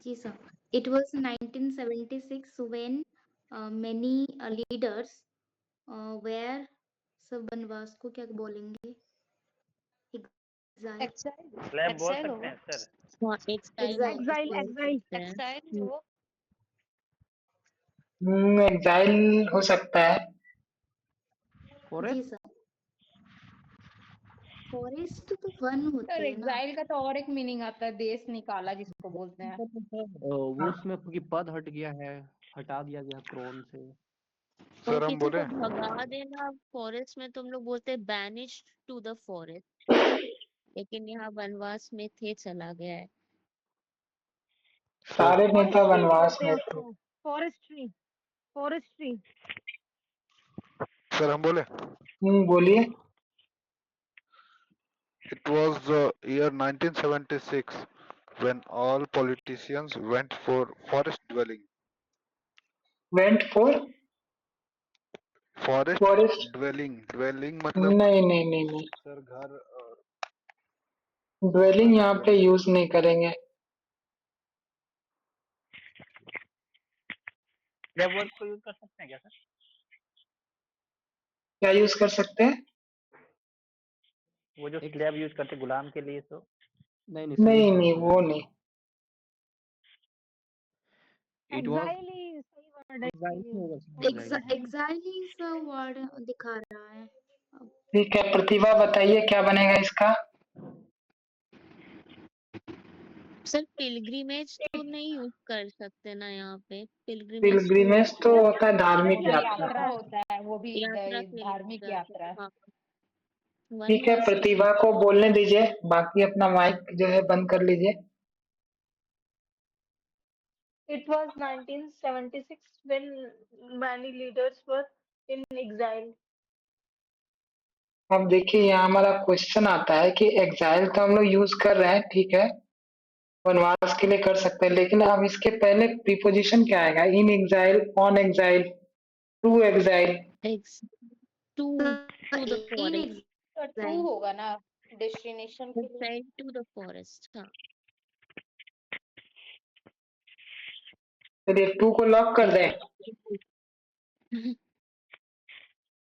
जी sir, it was 1976 when many leaders were सब बनवास को क्या बोलेंगे, एग्जाइल, एक्साइल। स्लैब बोल एक्साइल सकते होगा। हैं सर। हाँ, एक्साइल एग्जाइल, वापस एक्साइल बोल एक्साइल सकते हैं। एक्साइल हो। एग्जाइल हो सकता है। जी फॉरेस्ट। सर। फॉरेस्ट तो वन होते सर हैं ना। एग्जाइल का तो और एक मीनिंग आता है, देश निकाला जिसको बोलते हैं। वो उसमें क्योंकि पद हट गया है, हटा दिया गया क्रोन से। तो सर हम किसी बोले। को भगा देना फॉरेस्ट में तो हम लोग बोलते हैं बैनिश टू द फॉरेस्ट, लेकिन यहाँ वनवास में थे चला गया है। सर सारे नेता फॉरेस्ट्री वनवास बोलते हैं में थे। उसको। फॉरेस्ट्री। फॉरेस्ट्री। सर हम बोले। बोलिए। It was the year 1976 when all politicians went for forest dwelling. Went for Forest forest. dwelling, dwelling मतलब नहीं नहीं नहीं नहीं, सर घर और ड्वेलिंग forest यहाँ पे dwelling। यूज नहीं करेंगे। स्लैब वर्ड को यूज कर सकते हैं क्या सर? क्या यूज कर सकते हैं। वो जो एक स्लैब यूज करते गुलाम के लिए तो। नहीं नहीं नहीं स्लेव नहीं वर्ड वो बोलेंगे। नहीं। इट वाज एक्साइल ही सही वर्ड है एग्जाइल इसके ही लिए। होगा सर, एग्जाइल। एग्जाइल ही सा वर्ड दिखा रहा है अब। ठीक है, प्रतिभा बताइए क्या बनेगा इसका। सर पिलग्रिमेज तो नहीं यूज कर सकते ना यहाँ पे। पिलग्रिमेज तो पिलग्रिमेज तो होता है धार्मिक अच्छा, यात्रा। यात्रा होता है, वो भी यात्रा के लिए धार्मिक जाते यात्रा। हैं। हाँ, ठीक है, वनवास ठीक है। प्रतिभा को बोलने दीजिए, बाकी अपना माइक जो है बंद कर लीजिए। It was 1976 when many leaders were in exile. अब देखिए यहाँ हमारा क्वेश्चन आता है कि एग्जाइल तो हम लोग यूज कर रहे हैं, ठीक है, वनवास के लिए कर सकते हैं, लेकिन अब इसके पहले प्रीपोजिशन क्या आएगा? In exile, on exile, to exile. Ex to the forest. True Exile. होगा ना डेस्टिनेशन के लिए। Exile to the forest. हाँ. चलिए 2 को लॉक कर दें।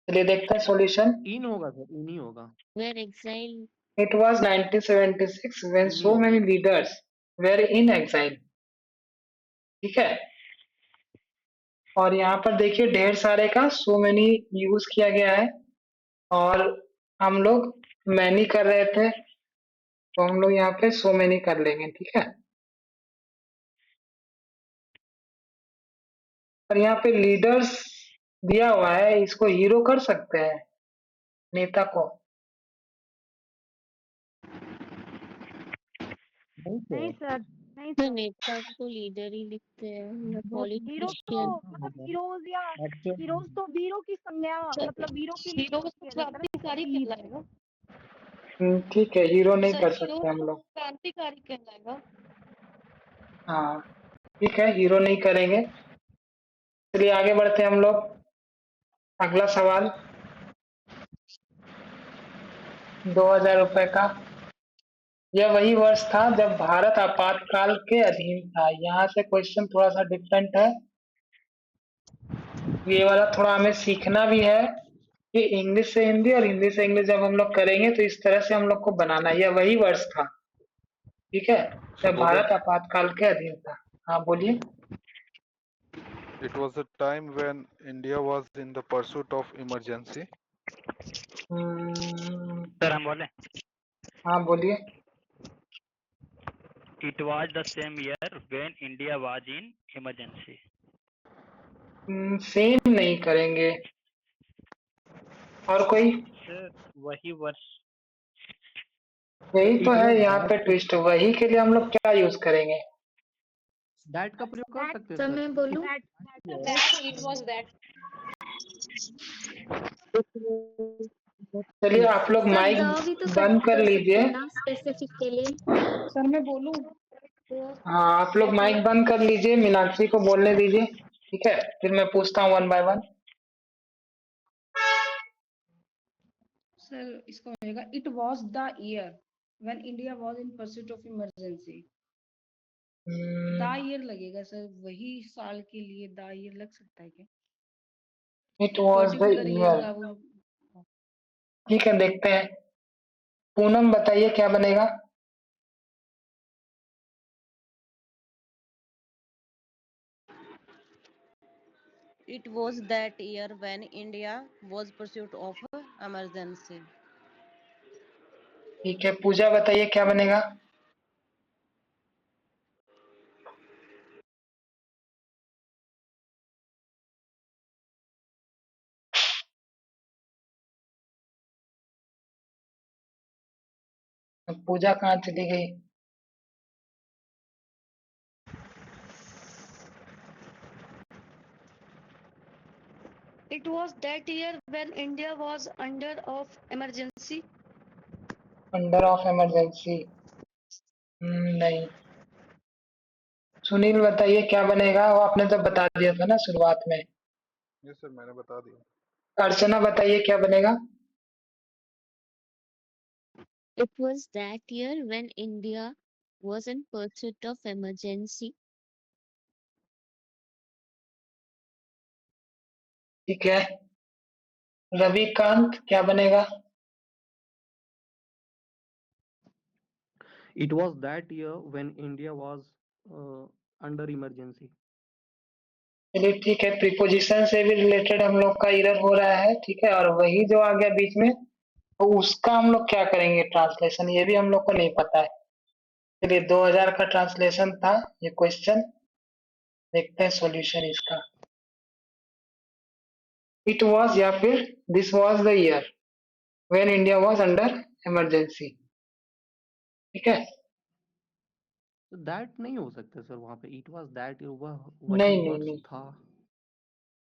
चलिए देखते हैं सॉल्यूशन। इन होगा सर, इन ही होगा। Where exile. It was 1976 when in he so होगा। many leaders were in exile। ठीक है, और यहाँ पर देखिए ढेर सारे का so many यूज किया गया है, और हम लोग many कर रहे थे, तो हम लोग यहाँ पे so many कर लेंगे। ठीक है, और यहाँ पे लीडर्स दिया हुआ है, इसको हीरो कर सकते हैं, नेता को। नहीं सर। नहीं तो सर नेता को लीडर ही लिखते हैं या हीरो तो पॉलिटिशियन। मतलब हीरोज या Actual- हीरोज तो वीरों की संज्ञा मतलब वीरों के लिए हीरो यूज किया जाता है ना, क्रांतिकारी वीर। कहलाएगा। ठीक है, हीरो नहीं सर कर हीरो सकते हम लोग। क्रांतिकारी कहलाएगा। हाँ ठीक है, हीरो नहीं करेंगे। चलिए आगे बढ़ते हैं हम लोग। अगला सवाल 2000 रुपए का। यह वही वर्ष था जब भारत आपातकाल के अधीन था। यहाँ से क्वेश्चन थोड़ा सा डिफरेंट है, ये वाला थोड़ा हमें सीखना भी है कि इंग्लिश से हिंदी और हिंदी से इंग्लिश जब हम लोग करेंगे तो इस तरह से हम लोग को बनाना है। यह वही वर्ष था, ठीक है, जब बोले भारत आपातकाल के अधीन था। हाँ बोलिए। it was a time when India was in the pursuit of emergency. Sir हम बोले हाँ बोलिए। it was the same year when India was in emergency. Same नहीं करेंगे, और कोई? सर वही वर्ष। यही तो It है was यहाँ that- पे ट्विस्ट। वही के लिए हम लोग क्या यूज करेंगे? that का प्रयोग कर सकते हैं सर सर। मैं बोलूं इट वाज दैट। चलिए आप लोग सर माइक द भी तो बंद कर कर सकते लीजिए। हैं ना स्पेसिफिक के लिए। सर मैं बोलूं? हाँ आप लोग माइक बंद कर लीजिए, मीनाक्षी को बोलने दीजिए। ठीक है, फिर मैं पूछता हूँ 1 बाय 1। सर इसका होएगा it was the year when India was in pursuit of emergency. The year लगेगा सर, वही साल के लिए द ईयर लग सकता है क्या? It was the particular year year. का वो। ठीक है, देखते हैं। पूनम बताइए क्या बनेगा? It was that year when India was pursuit of emergency. ठीक है, पूजा बताइए क्या बनेगा? पूजा कहाँ चली गई? It was that year when India was under of emergency. Under of emergency? नहीं। सुनील बताइए क्या बनेगा? वो आपने तो बता दिया था ना शुरुआत में। ये सर मैंने बता दिया। अर्चना बताइए क्या बनेगा? It was that year when India was in pursuit of emergency. ठीक है, रविकांत क्या बनेगा? It was that year when India was under emergency. चलिए ठीक है, प्रीपोजिशन से भी रिलेटेड हम लोग का एरर हो रहा है। ठीक है, और वही जो आ गया बीच में तो उसका हम लोग क्या करेंगे ट्रांसलेशन, ये भी हम लोग को नहीं पता है। चलिए 2000 का ट्रांसलेशन था ये क्वेश्चन, देखते हैं सॉल्यूशन इसका। इट वॉज या फिर this was the year when India was under emergency. ठीक है, तो दैट नहीं हो सकता सर, वहां पे इट वाज दैट वह नहीं वही नहीं वर्ष नहीं, था।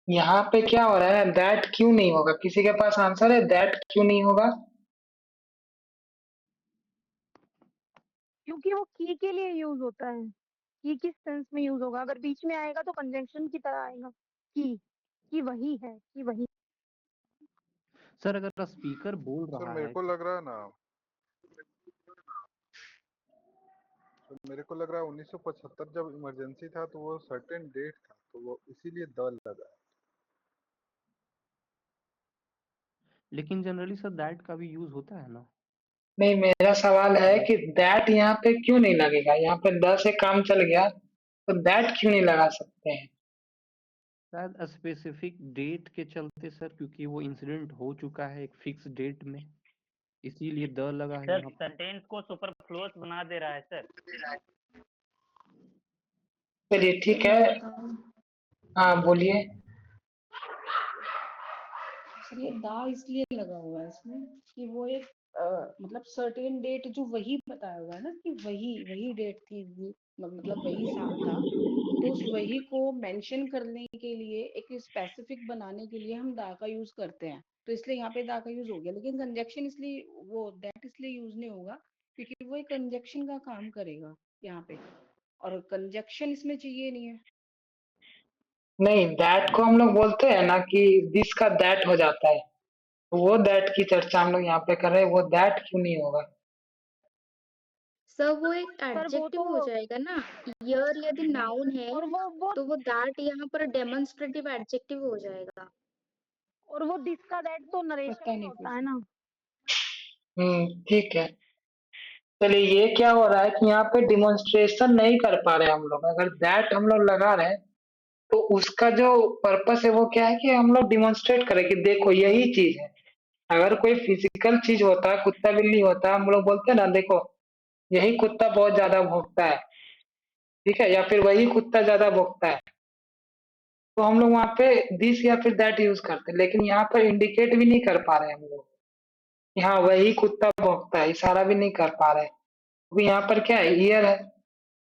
यहाँ पे क्या हो रहा है? दैट क्यों नहीं होगा? किसी के पास आंसर है दैट क्यों नहीं होगा? क्योंकि वो की के लिए यूज होता है। की किस सेंस में यूज होगा? अगर बीच में आएगा तो कंजंक्शन की तरह आएगा। की वही है, की वही। सर अगर स्पीकर बोल सर रहा मेरे है को लग रहा है ना, तो मेरे को लग रहा है 1975 जब इमरजेंसी था तो वो सर्टेन डेट था, तो वो इसीलिए द लगा। लेकिन जनरली सर दैट का भी यूज होता है ना। नहीं, मेरा सवाल है कि दैट यहाँ पे क्यों नहीं लगेगा? यहाँ पे द से काम चल गया तो दैट क्यों नहीं लगा सकते हैं? शायद स्पेसिफिक डेट के चलते सर, क्योंकि वो इंसिडेंट हो चुका है एक फिक्स डेट में, इसीलिए द लगा है सर यहाँ पे। सेंटेंस को सुपरफ्लुअस बना दे रहा है सर। चलिए ठीक मैं है। बताऊं, हाँ बोलिए। सर ये दा इसलिए लगा हुआ है इसमें कि वो एक मतलब सर्टेन डेट जो वही बताया हुआ है ना कि वही डेट थी, मतलब वही साल था, तो उस वही को मेंशन करने के लिए एक स्पेसिफिक बनाने के लिए हम दा का यूज करते हैं, तो इसलिए यहाँ पे दा का यूज हो गया। लेकिन कंजक्शन इसलिए वो दैट इसलिए यूज नहीं होगा क्योंकि वो एक कंजक्शन का काम करेगा यहाँ पे, और कंजक्शन इसमें चाहिए नहीं है। नहीं, दैट को हम लोग बोलते हैं ना कि दिस का दैट हो जाता है, तो वो दैट की चर्चा हम लोग यहाँ पे कर रहे हैं, वो दैट क्यों नहीं होगा? सर वो एक सर वो एडजेक्टिव तो हो जाएगा ना। ईयर यदि नाउन है और वो तो वो दैट यहाँ पर डेमोन्स्ट्रेटिव एडजेक्टिव हो जाएगा। और वो दिस का दैट तो नरेशन पता में नहीं होता फिर। है ना। ठीक है। चलिए, ये क्या हो रहा है कि यहाँ पे डिमॉन्स्ट्रेशन नहीं कर पा रहे हम लोग। अगर दैट हम लोग लगा रहे हैं तो उसका जो पर्पस है वो क्या है कि हम लोग डिमॉन्स्ट्रेट करें कि देखो यही चीज है। अगर कोई फिजिकल चीज होता है, कुत्ता बिल्ली होता है, हम लोग बोलते हैं ना देखो यही कुत्ता बहुत ज्यादा भौंकता है, ठीक है, या फिर वही कुत्ता ज्यादा भौंकता है, तो हम लोग वहाँ पे दिस या फिर दैट यूज करते हैं। लेकिन यहाँ पर इंडिकेट भी नहीं कर पा रहे हम लोग कि हाँ वही कुत्ता भौंकता है, इशारा भी नहीं कर पा रहे, क्योंकि यहाँ पर क्या है, ईयर है,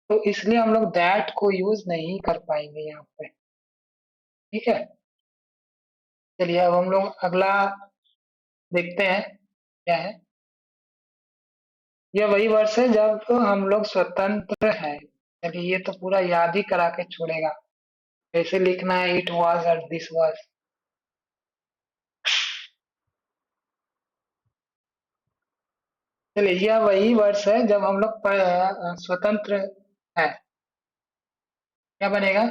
तो इसलिए हम लोग दैट को यूज नहीं कर पाएंगे यहाँ पे। ठीक है, चलिए अब हम लोग अगला देखते हैं क्या है। यह वही वर्ष है जब हम लोग स्वतंत्र हैं। चलिए ये तो पूरा याद ही करा के छोड़ेगा, कैसे लिखना है, इट वाज और दिस वाज। चलिए यह वही वर्ष है जब हम लोग स्वतंत्र हैं। क्या बनेगा?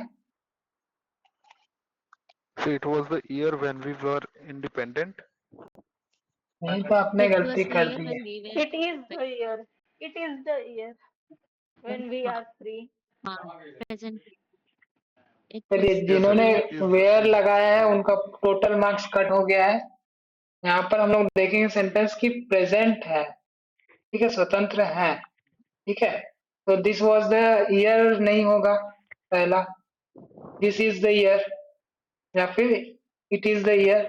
So it was the year when we were independent. नहीं तो आपने It गलती was the कर year दी है। when we were. It is the year. It is the year when we हाँ are free. हाँ present. It चलिए was Yes sir, जिन्होंने it is वेयर is लगाया है उनका टोटल मार्क्स कट हो गया है। यहाँ पर हम लोग देखेंगे सेंटेंस की प्रेजेंट है, ठीक है, स्वतंत्र है, ठीक है, तो दिस वाज द ईयर नहीं होगा पहला, दिस इज द ईयर, या फिर it is the year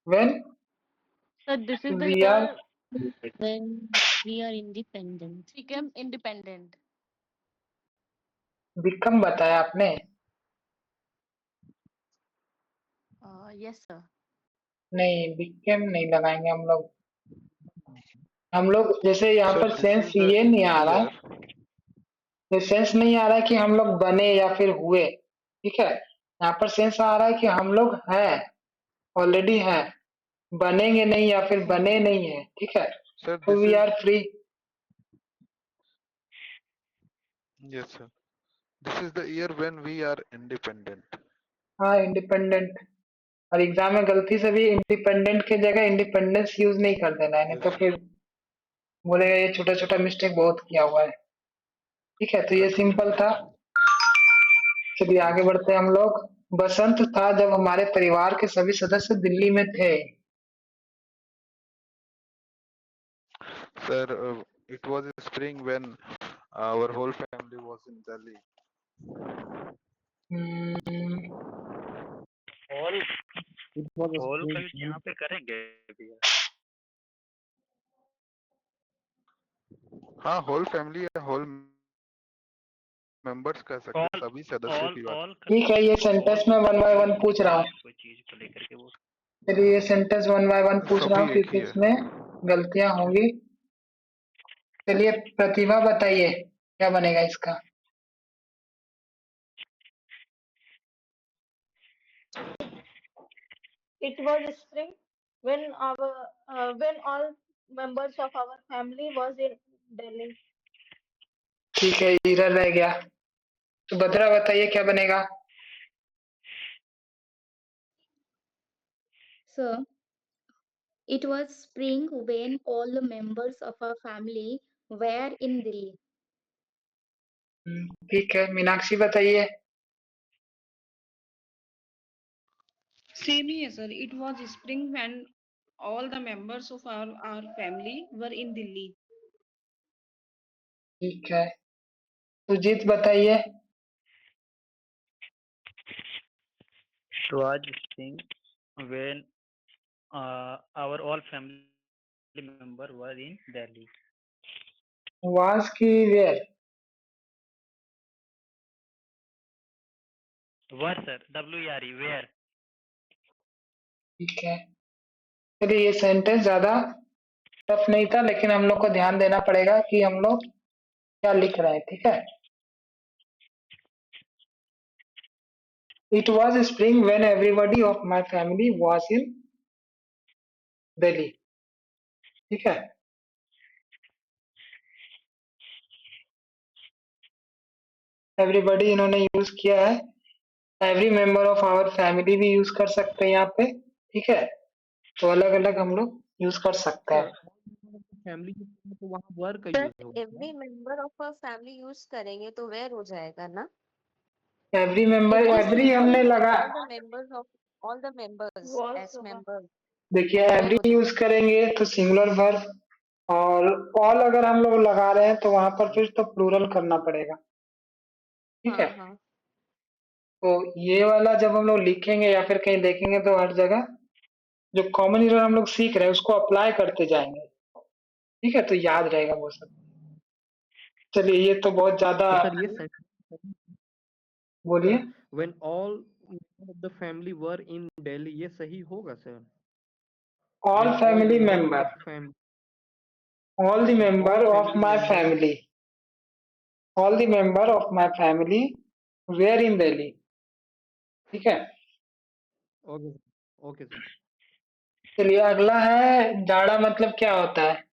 when So this is the we are. year when we are independent. became independent. Become बताया आपने? Yes, sir. नहीं, बिकम नहीं लगाएंगे हम लोग। हम लोग जैसे यहाँ sir, पर this सेंस is the ये नहीं आ रहा year. है, ये सेंस नहीं आ रहा है कि हम लोग बने या फिर हुए, ठीक है, यहाँ पर सेंस आ रहा है कि हम लोग हैं, ऑलरेडी हैं, बनेंगे नहीं या फिर बने नहीं है, ठीक है, Sir, तो this we is are free. yes sir. This is the year when we are independent. हाँ इंडिपेंडेंट, और एग्जाम में गलती से भी इंडिपेंडेंट की जगह इंडिपेंडेंस यूज नहीं कर देना है, नहीं Yes तो sir. फिर बोलेगा ये छोटा छोटा मिस्टेक बहुत किया हुआ है। ठीक है, तो ये सिंपल था। चलिए आगे बढ़ते हैं हम लोग। बसंत था जब हमारे परिवार के सभी सदस्य दिल्ली में थे। Sir, it was spring when our whole family was in Delhi. Whole It was a whole spring का यहाँ पे करेंगे भैया। हाँ, whole family या whole members कह सकते हैं, सभी सदस्य की बात। ऑल ठीक है, ये सेंटेंस में वन बाय वन पूछ रहा हूँ। कोई चीज को लेकर के वो चलिए ये सेंटेंस वन बाय वन पूछ रहा हूँ सभी एक क्योंकि ही है। इसमें गलतियां होंगी। चलिए प्रतिभा बताइए क्या बनेगा इसका। It was spring when all members of our family was in Delhi. ठीक है, इधर रह गया। तो भद्रा बताइए क्या बनेगा। Sir, it was spring when all the members of our family were in Delhi. ठीक है, मीनाक्षी बताइए। सेम ही है sir, it was spring when all the members of our family were in Delhi. ठीक है, सुजीत बताइए। It was spring when our all family member were in Delhi. वास की where. Were sir, WRE where? ठीक है, चलिए ये सेंटेंस ज्यादा टफ नहीं था, लेकिन हम लोग को ध्यान देना पड़ेगा कि हम लोग क्या लिख रहे हैं। ठीक है, it was spring when everybody of my family was in Delhi. ठीक है, एवरीबॉडी इन्होंने यूज किया है, every member of our family भी यूज कर सकते हैं यहाँ पे। ठीक है, तो अलग अलग हम लोग यूज कर सकते सर हैं। फैमिली तो वहाँ वर का यूज बट होगा। Every member of a family use करेंगे तो वेयर हो जाएगा ना। Every member, it is every simple हमने लगा। All the members of all the members Was S होगा। मेंबर्स देखिए तो वेयर एवरी हो यूज जाएगा। करेंगे तो सिंगुलर वर्ब, और ऑल अगर हम लोग लगा रहे हैं तो वहां पर फिर तो प्लूरल करना पड़ेगा। ठीक है, हाँ हाँ तो ये वाला जब हम लोग लिखेंगे या फिर कहीं देखेंगे तो हर जगह जो कॉमन यूजर हम लोग सीख रहे हैं उसको अप्लाई करते जाएंगे। ठीक है, तो याद रहेगा वो सब। चलिए ये तो बहुत ज्यादा। तो सर ये sentence, बोलिए। Sir when all of the family were in Delhi ये सही होगा सर। ऑल when all फैमिली member of member, the family all the when all member of family my members family, all the member of my family were in Delhi. ठीक है, okay okay sir. चलिए अगला है जाड़ा मतलब क्या होता है।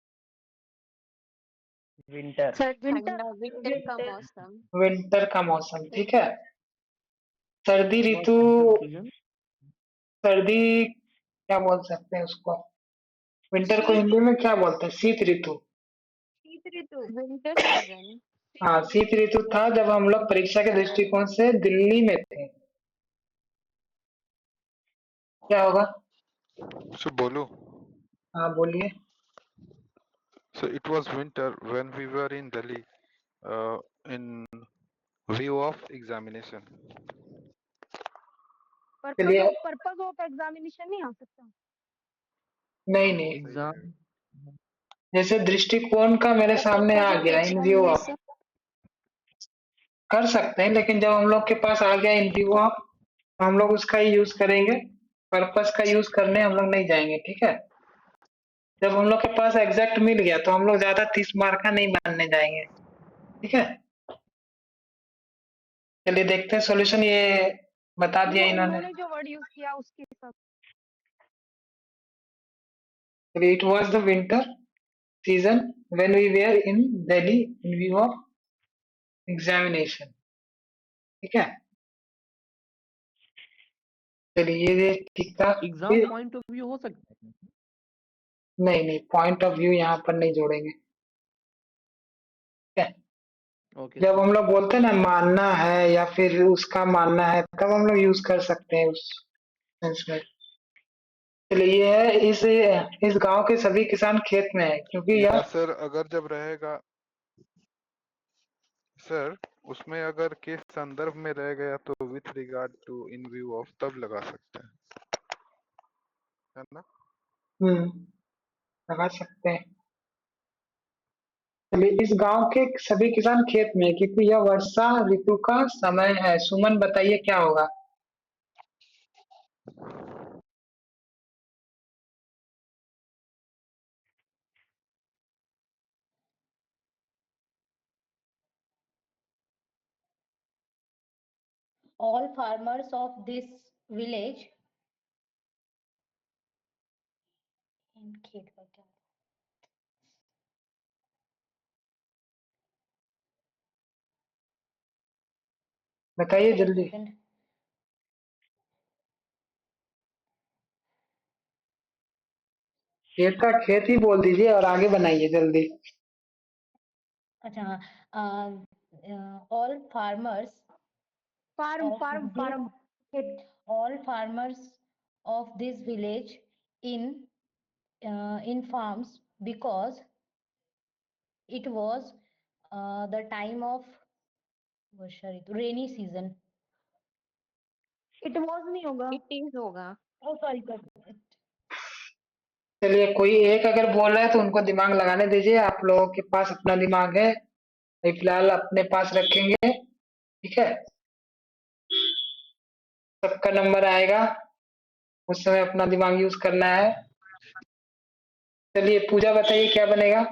Winter. Sir winter. ठंडा विंटर का मौसम। विंटर का मौसम। ठीक है, सर्दी What ऋतु, confusion? सर्दी क्या बोल सकते हैं उसको, विंटर को शीत हिंदी में क्या बोलते हैं, शीत ऋतु। शीत ऋतु। Winter season. हाँ, शीत ऋतु था जब हम लोग परीक्षा के दृष्टिकोण से दिल्ली में थे। क्या होगा। So बोलो। हाँ बोलिए। So it was winter when we were in Delhi in view of examination. चलिए, पर्पज ऑफ एग्जामिनेशन नहीं आ सकता। नहीं नहीं, एग्जाम जैसे दृष्टिकोण का मेरे द सामने आ पर्पज ऑफ गया इन व्यू ऑफ, एग्जामिनेशन। कर सकते हैं, लेकिन जब हम लोग के पास आ गया इन व्यू ऑफ तो हम लोग उसका ही यूज करेंगे, पर्पस का यूज करने हम लोग नहीं जाएंगे। ठीक है, जब हम लोग के पास एग्जैक्ट मिल गया तो हम लोग ज्यादा 30 मार्क का नहीं बनने जाएंगे। ठीक है, चलिए देखते हैं सॉल्यूशन। ये बता दिया इन्होंने। उन्होंने जो वर्ड यूज किया उसके हिसाब। It was the winter season when we were in Delhi in view of examination. ठीक है, चलिए ये ठीक था। एग्जाम फिर पॉइंट ऑफ व्यू हो सकता है। नहीं नहीं, पॉइंट ऑफ व्यू यहाँ पर नहीं जोड़ेंगे। ठीक है, ओके जब सर। हम लोग बोलते हैं ना मानना है या फिर उसका मानना है तब हम लोग यूज कर सकते हैं उस सेंस में। चलिए ये है, इस गांव के सभी किसान खेत में है क्योंकि या यह। सर अगर जब रहेगा सर उसमें अगर के संदर्भ में रह गया तो with regard to in view of तब लगा सकते हैं, है ना। लगा सकते हैं। चलिए इस गांव के सभी किसान खेत में है क्योंकि यह वर्षा ऋतु का समय है। सुमन बताइए क्या होगा। all farmers of this village in खेत का क्या बताइए एक जल्दी। सेकंड खेत का खेत ही बोल दीजिए और आगे बनाइए जल्दी। अच्छा all farmers farm of farm this farm all farmers of this village in farms because it was the time of Varsha Ritu rainy season. It was नहीं होगा। इट इज होगा। Oh sorry चलिए कोई एक अगर बोल रहा है तो उनको दिमाग लगाने दीजिए, आप लोगों के पास अपना दिमाग है, अभी फिलहाल अपने पास रखेंगे, ठीक है। सबका नंबर आएगा, उस समय अपना दिमाग यूज करना है। चलिए पूजा बताइए क्या बनेगा।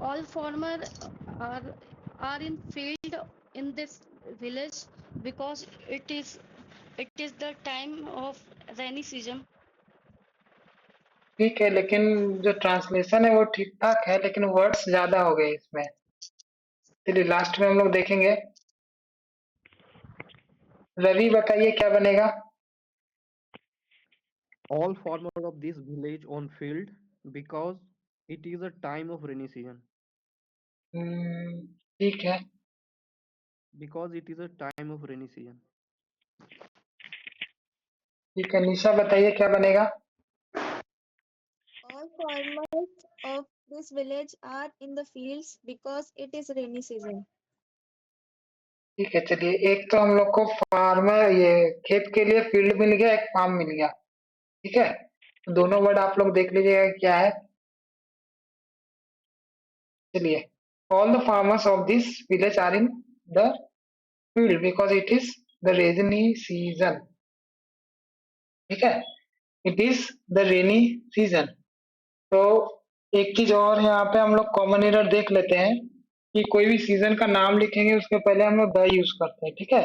all farmer are are in field in this village because it is the time of rainy season. ठीक है, लेकिन जो ट्रांसलेशन है वो ठीक ठाक है, लेकिन वर्ड्स ज्यादा हो गए इसमें। चलिए लास्ट में हम लोग देखेंगे। रवि बताइए क्या बनेगा। All farmers of this village on field because it is a time of rainy season. ठीक है, Because it is a time of rainy season. ठीक है। निशा बताइए क्या बनेगा। All farmers of this village are in the fields because it is rainy season. ठीक है, चलिए एक तो हम लोग को फार्मर ये खेत के लिए फील्ड मिल गया, एक फार्म मिल गया, ठीक है। दोनों वर्ड आप लोग देख लीजिएगा क्या है। चलिए all the farmers of this village are in the field because it is the rainy season, ठीक है। It is the rainy season. तो एक चीज और यहाँ पे हम लोग कॉमन एरर देख लेते हैं कि कोई भी सीजन का नाम लिखेंगे उसके पहले हम लोग द यूज करते हैं, ठीक है।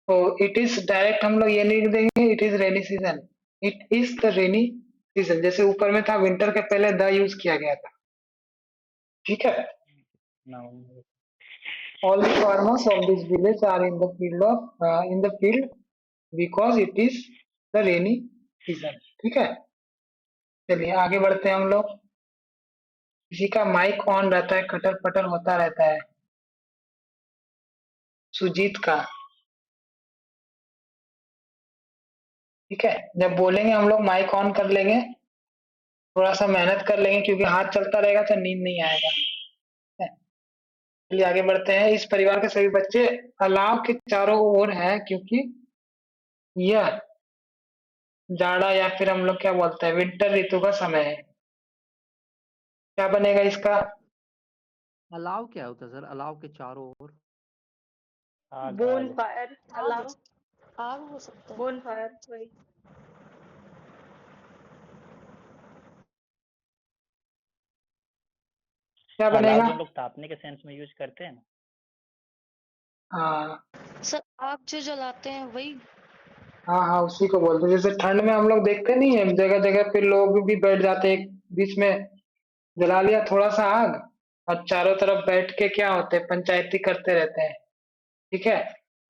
तो इट इज डायरेक्ट हम लोग ये नहीं लिख देंगे it is rainy season, it is the rainy season. जैसे ऊपर में था विंटर के पहले द यूज किया गया था, ठीक है। All the farmers of this village are in the field because it is the rainy season, ठीक है। चलिए आगे बढ़ते हैं हम लोग। किसी का माइक ऑन रहता है, कटर पटर होता रहता है। सुजीत का, ठीक है। जब बोलेंगे हम लोग माइक ऑन कर लेंगे, थोड़ा सा मेहनत कर लेंगे क्योंकि हाथ चलता रहेगा तो नींद नहीं आएगा, ठीक है। चलिए आगे बढ़ते हैं। इस परिवार के सभी बच्चे अलाव के चारों ओर हैं क्योंकि यह जाड़ा या फिर हम लोग क्या बोलते हैं विंटर ऋतु का समय है। क्या बनेगा इसका। अलाव क्या होता है सर? अलाव के चारों ओर बोन फायर आग अलाव आग हो सकता है। बोन फायर वही। क्या अलाव बनेगा। जो हम लोग तापने के सेंस में यूज करते हैं ना। हाँ सर आग जो जलाते हैं वही। हाँ हाँ, उसी को बोलते हैं। जैसे ठंड में हम लोग देखते नहीं है जगह जगह पे लोग भी बैठ जाते हैं, बीच में जला लिया थोड़ा सा आग और चारों तरफ बैठ के क्या होते हैं पंचायती करते रहते हैं, ठीक है।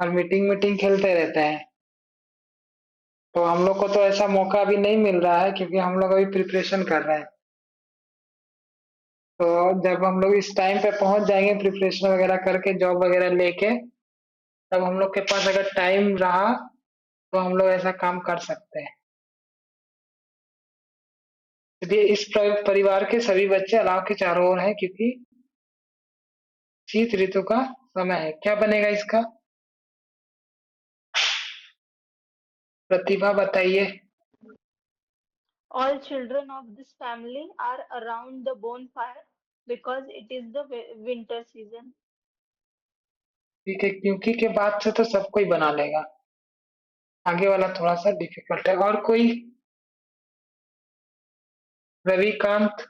और मीटिंग मीटिंग खेलते रहते हैं। तो हम लोग को तो ऐसा मौका अभी नहीं मिल रहा है क्योंकि हम लोग अभी प्रिपरेशन कर रहे हैं। तो जब हम लोग इस टाइम पे पहुंच जाएंगे प्रिपरेशन वगैरह करके जॉब वगैरह लेके, तब हम लोग के पास अगर टाइम रहा तो हम लोग ऐसा काम कर सकते हैं। इसलिए इस परिवार के सभी बच्चे अलाव के चारों ओर हैं क्योंकि शीत ऋतु का समय है। क्या बनेगा इसका। प्रतिभा बताइए। All children of this family are around the bonfire because it is the winter season. ठीक है, क्योंकि के बाद से तो सब कोई बना लेगा, आगे वाला थोड़ा सा डिफिकल्ट है। और कोई Ravikant,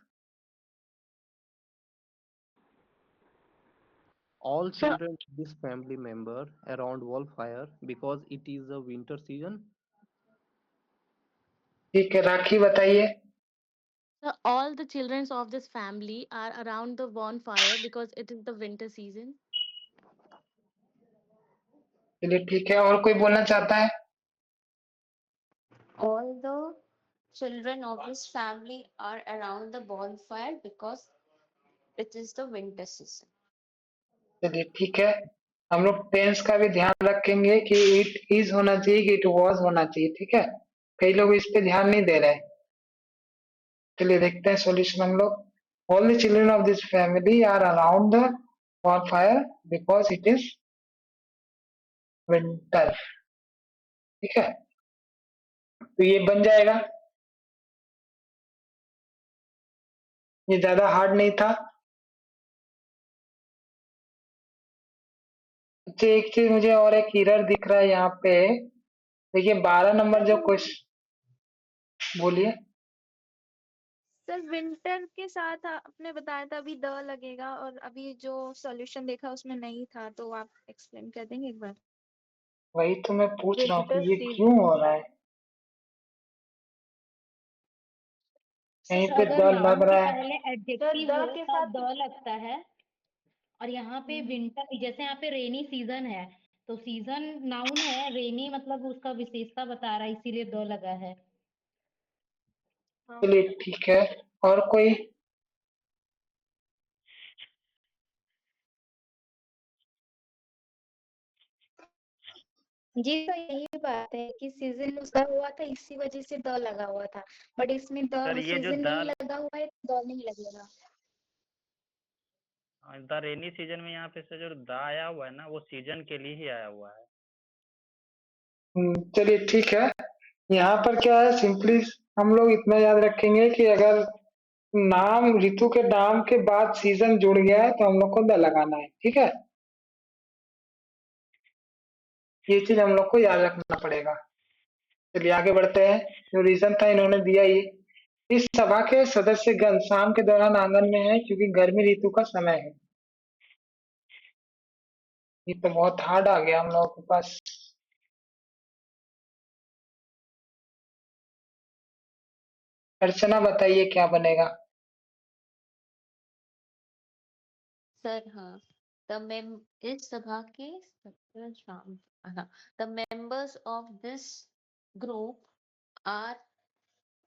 All children of this family member around wildfire because it is a winter season. ठीक है। राखी बताइए। So all the children of this family are around the bonfire because it is the winter season. चलिए ठीक है, और कोई बोलना चाहता है? All the children of this family are around the bonfire because it is the winter season. चलिए ठीक है, हम लोग टेंस का भी ध्यान रखेंगे कि इट इज होना चाहिए कि इट वॉज होना चाहिए। ठीक है, कई लोग इस पे ध्यान नहीं दे रहे। चलिए देखते हैं सॉल्यूशन हम लोग। All the children of this family are around the bonfire because it is winter. ठीक है, तो ये बन जाएगा। ये ज्यादा हार्ड नहीं था। अच्छा, एक चीज मुझे और एक एरर दिख रहा है यहाँ पे। देखिए 12 नंबर जो क्वेश्चन, बोलिए। सर विंटर के साथ आपने बताया था अभी द लगेगा और अभी जो सॉल्यूशन देखा उसमें नहीं था, तो आप एक्सप्लेन कर देंगे एक बार? वही तो मैं पूछ रहा हूँ विंटर कि ये सीजन। क्यों हो रहा है। कहीं सर पे अगर द नाउन लग के रहा है। पहले सर एडजेक्टिव द हो के तब साथ द लगता है, और यहाँ पे विंटर, जैसे यहाँ पे रेनी सीजन है तो सीजन नाउन है, रेनी मतलब उसका विशेषता बता रहा है, इसीलिए द लगा है। चलिए ठीक है, और कोई? जी तो यही बात है कि सीजन उसका हुआ था, इसी वजह से द लगा हुआ था, बट इसमें सर द ये जो सीजन नहीं द लगा हुआ है तो द नहीं लगेगा। रेनी सीजन में यहाँ पे से जो द आया हुआ है ना, वो सीजन के लिए ही आया हुआ है। चलिए ठीक है। यहाँ पर क्या है, सिंपली हम लोग इतना याद रखेंगे कि अगर नाम, ऋतु के नाम के बाद सीजन जुड़ गया है तो हम लोग को द लगाना है। ठीक है, ये चीज हम लोग को याद रखना पड़ेगा। चलिए आगे बढ़ते हैं। जो रीजन था इन्होंने दिया ये। इस सभा के सदस्यगण शाम के दौरान आंगन में है क्योंकि गर्मी ऋतु का समय है। ये तो बहुत हार्ड आ गया हम लोगों के पास। अर्चना बताइए क्या बनेगा? सर हाँ, इस सभा के शाम, हाँ, the members of this group are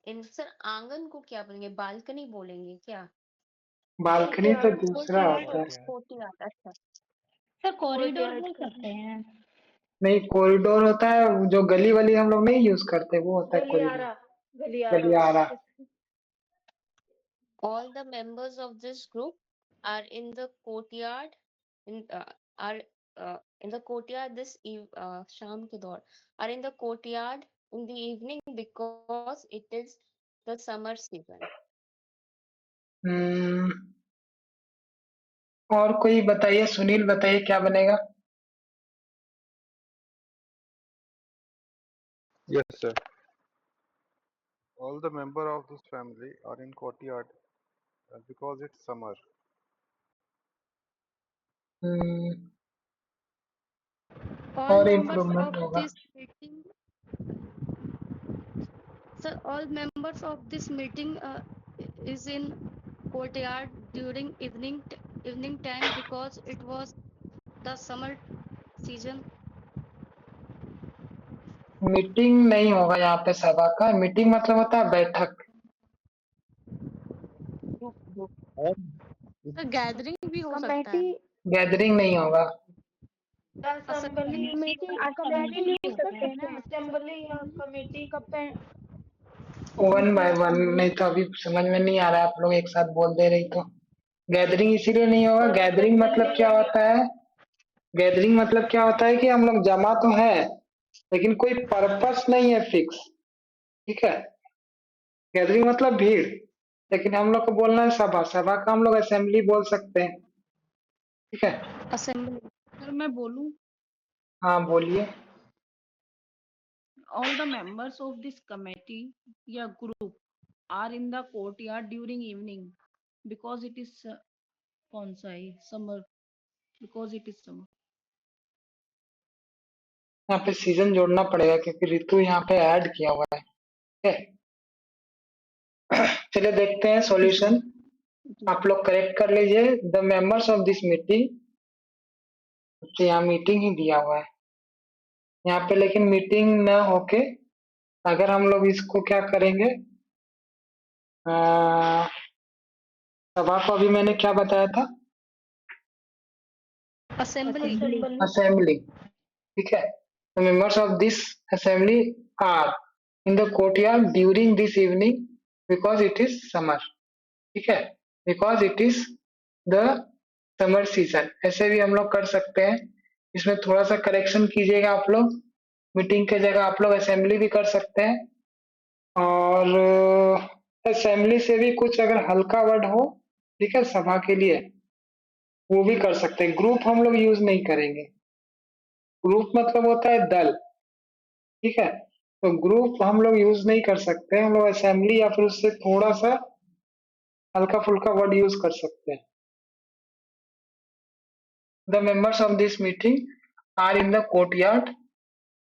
in, sir आंगन को क्या बोलेंगे, बालकनी बोलेंगे क्या? बालकनी तो दूसरा होता है। कोर्टयार्ड, अच्छा। सर कॉरिडोर बोल सकते हैं। नहीं, कॉरिडोर होता है जो गली वाली हम लोग नहीं यूज करते, वो होता है कॉरिडोर, गलियारा। गलियारा। All the members of this group are in the courtyard in are in the courtyard शाम के दौर are in the courtyard in the evening because it is the summer season. और कोई बताइए, सुनील बताइए क्या बनेगा? Yes, sir. All the member of this family are in courtyard because it's summer. All और members of इम्प्रूवमेंट होगा। this meeting, sir, all members of this meeting is in courtyard during evening time because it was the summer season. Meeting नहीं होगा यहाँ पे सभा का। Meeting मतलब होता है बैठक। तो गैदरिंग भी हो सकता है। गैदरिंग नहीं होगा। असेंबली कमेटी यूज करते हैं ना, असेंबली या कमेटी का वन बाय वन, नहीं तो अभी समझ में नहीं आ रहा है, आप लोग एक साथ बोल दे रही तो। गैदरिंग इसीलिए नहीं होगा। गैदरिंग मतलब क्या होता है? गैदरिंग मतलब क्या होता है कि हम लोग जमा तो है लेकिन कोई पर्पस नहीं है फिक्स। ठीक है, गैदरिंग मतलब भीड़, लेकिन हम लोग को बोलना है सभा। सभा का हम लोग असेंबली बोल सकते हैं। ठीक है, Assembly. सर मैं बोलूं? हाँ बोलिए। All the members of this committee या group are in the courtyard during evening because it is कौन सा है summer, because it is summer. यहाँ पे सीजन जोड़ना पड़ेगा क्योंकि ऋतु यहाँ पे ऐड किया हुआ है। ठीक है, चलिए देखते हैं सॉल्यूशन। आप लोग करेक्ट कर लीजिए। The members of this meeting, यहाँ मीटिंग ही दिया हुआ है यहाँ पे, लेकिन मीटिंग न होके अगर हम लोग इसको क्या करेंगे, सभा को अभी मैंने क्या बताया था, असेंबली। असेंबली। ठीक है, the members of this assembly are in the courtyard during this evening because it is summer. ठीक है, because it is the summer season, ऐसे भी हम लोग कर सकते हैं। इसमें थोड़ा सा करेक्शन कीजिएगा आप लोग, मीटिंग के जगह आप लोग असेंबली भी कर सकते हैं, और असेंबली से भी कुछ अगर हल्का वर्ड हो, ठीक है, सभा के लिए वो भी कर सकते हैं। ग्रुप हम लोग यूज नहीं करेंगे, ग्रुप मतलब होता है दल। ठीक है, तो ग्रुप हम लोग यूज नहीं कर सकते, हम लोग असेंबली या फिर उससे थोड़ा सा हल्का फुल्का वर्ड यूज कर सकते हैं। The members of this meeting are in the courtyard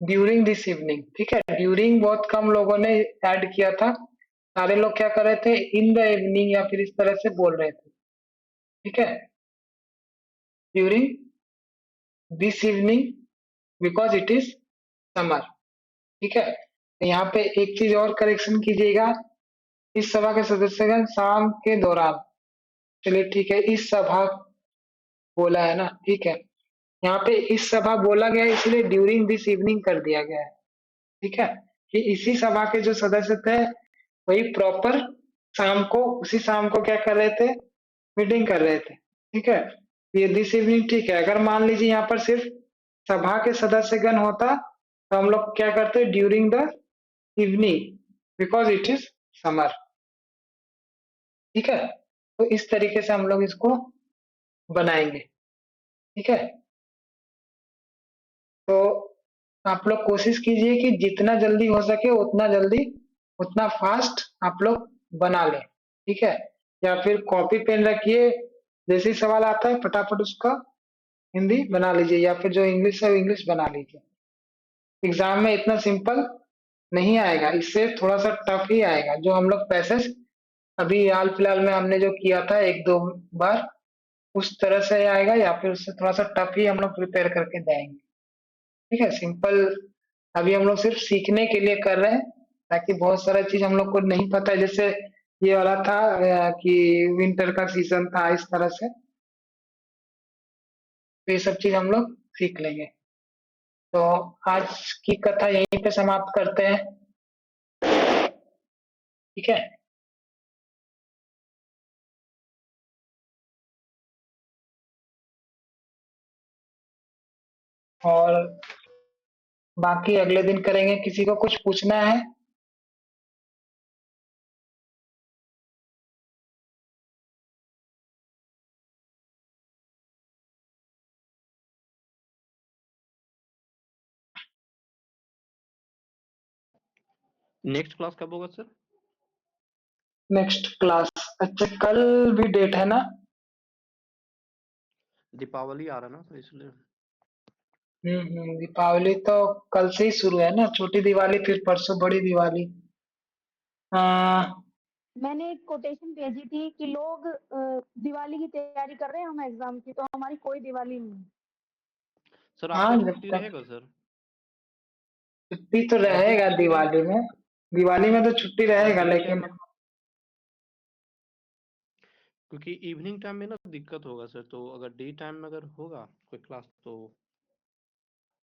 during this evening. ठीक है, ड्यूरिंग बहुत कम लोगों ने ऐड किया था, सारे लोग क्या कर रहे थे, इन द इवनिंग या फिर इस तरह से बोल रहे थे। ठीक है, during this evening because it is summer. ठीक है, तो यहाँ पे एक चीज और करेक्शन कीजिएगा, इस सभा के सदस्यगण शाम के दौरान, चलिए ठीक है, इस सभा बोला है ना। ठीक है, यहाँ पे इस सभा बोला गया है इसलिए ड्यूरिंग दिस इवनिंग कर दिया गया है। ठीक है, कि इसी सभा के जो सदस्य थे वही प्रॉपर शाम को, उसी शाम को क्या कर रहे थे, मीटिंग कर रहे थे। ठीक है, ये दिस इवनिंग ठीक है। अगर मान लीजिए यहाँ पर सिर्फ सभा के सदस्यगण होता तो हम लोग क्या करते, during the evening because it is summer. ठीक है, तो इस तरीके से हम लोग इसको बनाएंगे। ठीक है, तो आप लोग कोशिश कीजिए कि जितना जल्दी हो सके उतना जल्दी, उतना फास्ट आप लोग बना लें। ठीक है, या फिर कॉपी पेन रखिए, जैसे ही सवाल आता है फटाफट उसका हिंदी बना लीजिए, या फिर जो इंग्लिश है इंग्लिश बना लीजिए। एग्जाम में इतना सिंपल नहीं आएगा, इससे थोड़ा सा टफ ही आएगा। जो हम लोग पैसेज अभी हाल फिलहाल में हमने जो किया था एक दो बार, उस तरह से आएगा, या फिर उससे थोड़ा सा टफ ही हम लोग प्रिपेयर करके जाएंगे। ठीक है, सिंपल अभी हम लोग सिर्फ सीखने के लिए कर रहे हैं, ताकि बहुत सारा चीज हम लोग को नहीं पता है, जैसे ये वाला था कि विंटर का सीजन था, इस तरह से, तो ये सब चीज हम लोग सीख लेंगे। तो आज की कथा यहीं पे समाप्त करते हैं। ठीक है, और बाकी अगले दिन करेंगे। किसी को कुछ पूछना है? नेक्स्ट क्लास कब होगा सर? नेक्स्ट क्लास, अच्छा कल भी डेट है ना? दीपावली आ रहा है ना, तो इसलिए। दीपावली तो कल से ही शुरू है ना, छोटी दिवाली फिर परसों बड़ी दिवाली। मैंने एक कोटेशन भेजी थी कि लोग दिवाली की तैयारी कर रहे हैं, हम एग्जाम की, तो हमारी कोई दिवाली नहीं। सर हाँ, आपका जब छुट्टी तक रहेगा सर? छुट्टी तो वैसे रहेगा इवनिंग दिवाली में तो छुट्टी रहेगा, इवनिंग लेकिन टाइम में, क्योंकि इवनिंग टाइम में ना दिक्कत होगा सर, तो अगर डे टाइम में अगर होगा कोई क्लास तो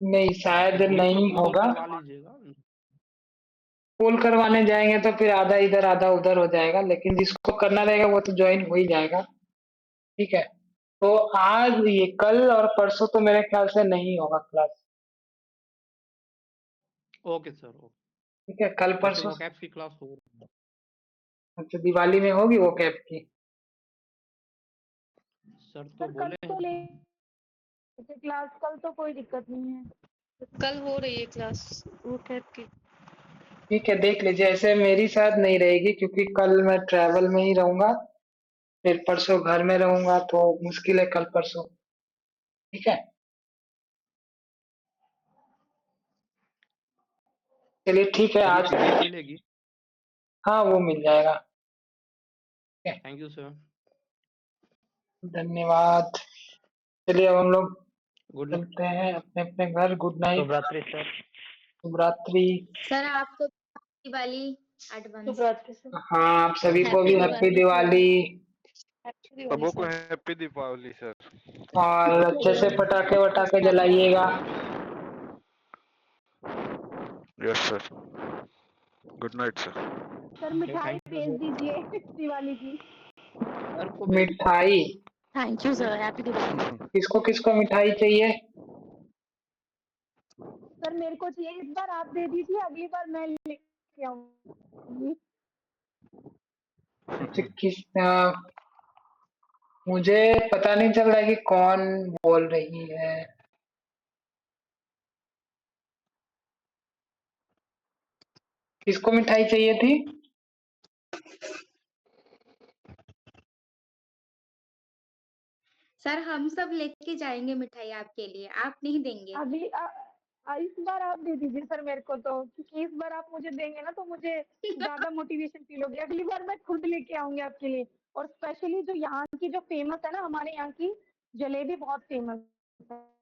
नहीं, शायद ग्रुप में नहीं पोल होगा। करवा लीजिएगा। पोल करवाने जाएंगे तो फिर आधा इधर आधा उधर हो जाएगा, लेकिन जिसको करना रहेगा वो तो ज्वाइन हो ही जाएगा। ठीक है, तो आज ये कल और परसों तो मेरे ख्याल से नहीं होगा क्लास। Okay sir, okay. ठीक है, कल वैसे परसों। वो कैप्स की क्लास हो रही है अच्छा, दिवाली में होगी वो कैब की? सर, तो सर कल बोले तो ले हैं। क्लास, कल तो कोई दिक्कत नहीं है। कल हो रही है क्लास वो कैब की। ठीक है, देख लीजिए। ऐसे मेरी शायद नहीं रहेगी क्योंकि कल मैं ट्रैवल में ही रहूंगा, फिर परसों घर में रहूंगा, तो मुश्किल है कल परसों। ठीक है, चलिए ठीक है सर ये आज। पीडीएफ मिलेगी? हाँ वो मिल जाएगा। Thank you sir. धन्यवाद। चलिए अब हम लोग गुड नाइट। चलते हैं अपने अपने घर। गुड नाइट, शुभ रात्रि सर। शुभ रात्रि। सर आपको दिवाली एडवांस। हाँ, आप सभी को हैप्पी भी हैप्पी दिवाली दिवाली, सबों को हैप्पी दीपावली सर। और अच्छे से पटाखे वटाखे जलाइएगा। Yes sir. Good night sir. Sir मिठाई भेज दीजिए दिवाली की। सर को मिठाई thank you sir happy Diwali. किसको किसको मिठाई चाहिए? सर मेरे को चाहिए, इस बार आप दे दीजिए, अगली बार मैं लेके आऊंगी। अच्छा, मुझे पता नहीं चल रहा है कि कौन बोल रही है। किसको मिठाई चाहिए थी? सर हम सब लेके जाएंगे मिठाई आपके लिए, आप नहीं देंगे। अभी इस बार आप दे दीजिए सर मेरे को, तो क्योंकि इस बार आप मुझे देंगे ना तो मुझे ज्यादा मोटिवेशन फील होगी। अगली बार मैं खुद लेके आऊंगी आपके लिए। और स्पेशली जो यहाँ की जो फेमस है ना, हमारे यहाँ की जलेबी बहुत फेमस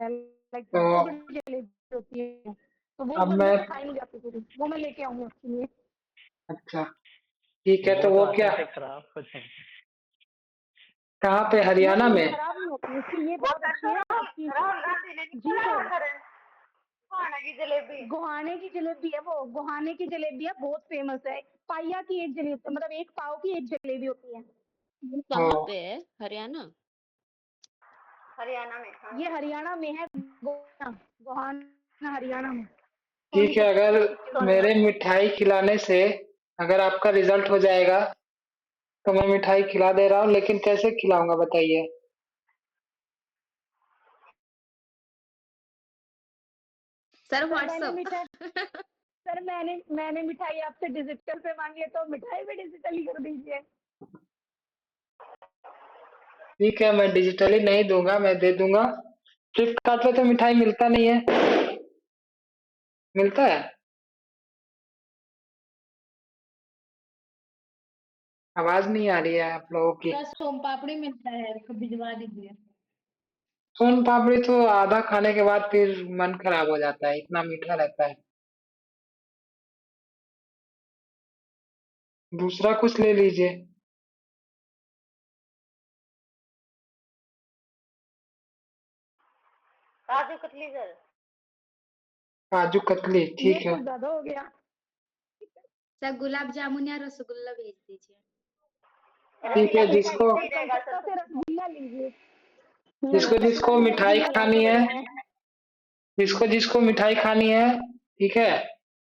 है, लाइक तो सबसे बड़ी जलेबी होती है, तो वो अब बंदे मैं से खाई नहीं जाती पूरी, वो मैं लेके आऊंगी आपके लिए। अच्छा ठीक है, तो वो वो तो क्या, अच्छे से खराब कुछ नहीं। कहाँ पे, हरियाणा नहीं में? खराब नहीं होती इसकी, ये बहुत अच्छी है आपकी। जी सर, गोहाने की जलेबी है, वो गोहाने की जलेबी है, बहुत फेमस है। पाइया की एक जलेबी, मतलब एक पाव की एक जलेबी होती है। ये कहाँ पे है? हरियाणा? ये हरियाणा में है, गोहाना हरियाणा में। ठीक है, अगर मेरे मिठाई खिलाने से अगर आपका रिजल्ट हो जाएगा तो मैं मिठाई खिला दे रहा हूँ, लेकिन कैसे खिलाऊंगा बताइए? सर मैंने व्हाट्सअप। मिठाई सर मैंने मिठाई आपसे डिजिटल पे मांगी है, तो मिठाई भी डिजिटल ही कर दीजिए। ठीक है, मैं डिजिटली नहीं दूंगा, मैं दे दूंगा। फ्लिपकार्ट पे तो मिठाई मिलता नहीं है, मिलता है? आवाज नहीं आ रही है आप लोगों की। सर सोम पापड़ी मिलता है, भिजवा दीजिए। सोन पापड़ी तो आधा खाने के बाद फिर मन खराब हो जाता है, इतना मीठा रहता है। दूसरा कुछ ले लीजिए। काजू कतली ये ठीक है। कुछ ज्यादा हो गया। सर गुलाब जामुन या रसगुल्ला भेज दीजिए। ठीक है, जिसको कलकत्ता से रसगुल्ला लीजिए। जिसको कलकत्ता जिसको से मिठाई रसगुल्ला खानी लाइए। है, जिसको जिसको मिठाई खानी है, ठीक है,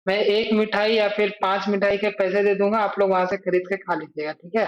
मैं एक मिठाई या फिर 5 मिठाई के पैसे दे दूंगा, आप लोग वहां से खरीद के खा लीजिएगा, ठीक है?